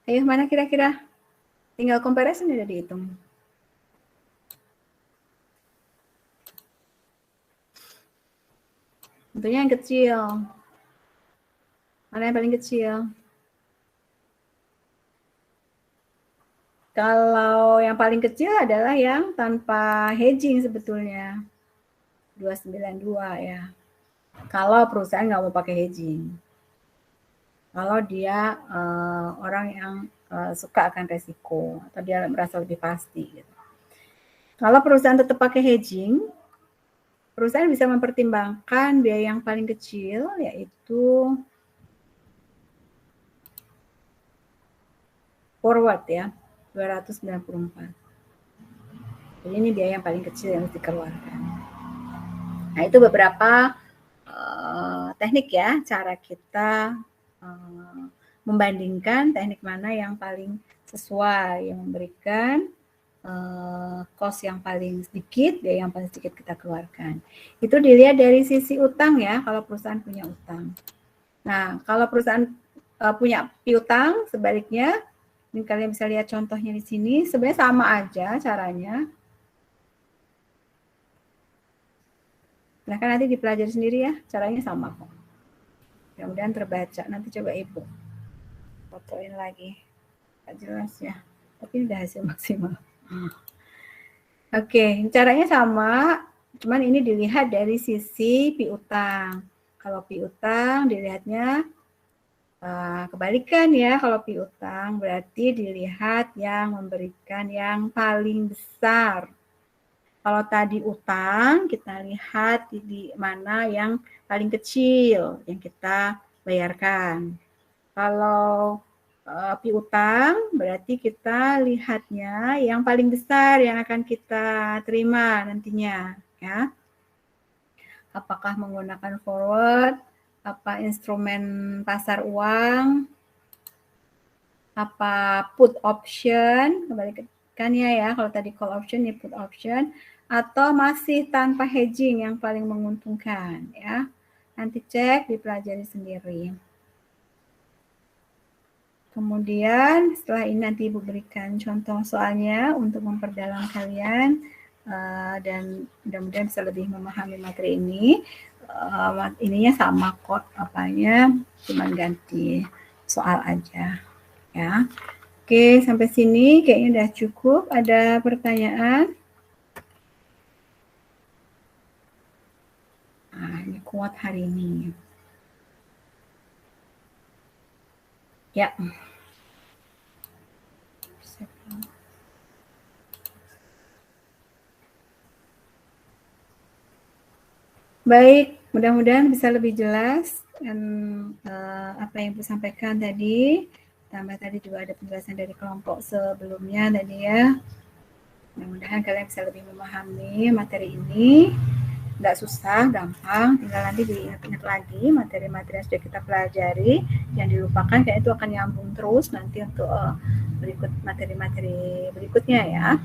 Ayo, mana kira-kira? Tinggal comparison udah dihitung. Tentunya yang kecil. Mana yang paling kecil? Kalau yang paling kecil adalah yang tanpa hedging sebetulnya. 292 ya. Kalau perusahaan nggak mau pakai hedging. Kalau dia orang yang suka akan resiko atau dia merasa lebih pasti. Gitu. Kalau perusahaan tetap pakai hedging, perusahaan bisa mempertimbangkan biaya yang paling kecil yaitu forward ya, 294. Jadi ini biaya yang paling kecil yang harus dikeluarkan. Nah, itu beberapa teknik ya, cara kita membandingkan teknik mana yang paling sesuai, yang memberikan cost yang paling sedikit, biaya yang paling sedikit kita keluarkan. Itu dilihat dari sisi utang ya, kalau perusahaan punya utang. Nah, kalau perusahaan punya piutang, sebaliknya, ini kalian bisa lihat contohnya di sini, sebenarnya sama aja caranya. Nah, kan nanti dipelajari sendiri ya, caranya sama kok. Mudah-mudahan terbaca. Nanti coba Ibu fotoin lagi. Nggak jelas ya, tapi ini udah hasil maksimal. Oke, caranya sama, cuman ini dilihat dari sisi piutang. Kalau piutang dilihatnya kebalikan ya, kalau piutang berarti dilihat yang memberikan yang paling besar. Kalau tadi utang, kita lihat di mana yang paling kecil yang kita bayarkan. Kalau piutang, berarti kita lihatnya yang paling besar yang akan kita terima nantinya. Ya. Apakah menggunakan forward, apa instrumen pasar uang, apa put option, kebalikannya ya, kalau tadi call option ya put option, atau masih tanpa hedging yang paling menguntungkan ya. Nanti cek, dipelajari sendiri. Kemudian setelah ini nanti Ibu berikan contoh soalnya untuk memperdalam kalian dan mudah-mudahan bisa lebih memahami materi ini. Ininya sama kok apanya, cuma ganti soal aja ya. Oke, sampai sini kayaknya udah cukup. Ada pertanyaan? Nah, ini kuat hari ini. Ya. Baik, mudah-mudahan bisa lebih jelas dan apa yang Ibu sampaikan tadi. Tambah tadi juga ada penjelasan dari kelompok sebelumnya tadi ya. Mudah-mudahan kalian bisa lebih memahami materi ini. Nggak susah, gampang. Tinggal nanti diingat-ingat lagi materi-materi yang sudah kita pelajari. Yang dilupakan kayak itu akan nyambung terus nanti untuk berikut materi-materi berikutnya ya.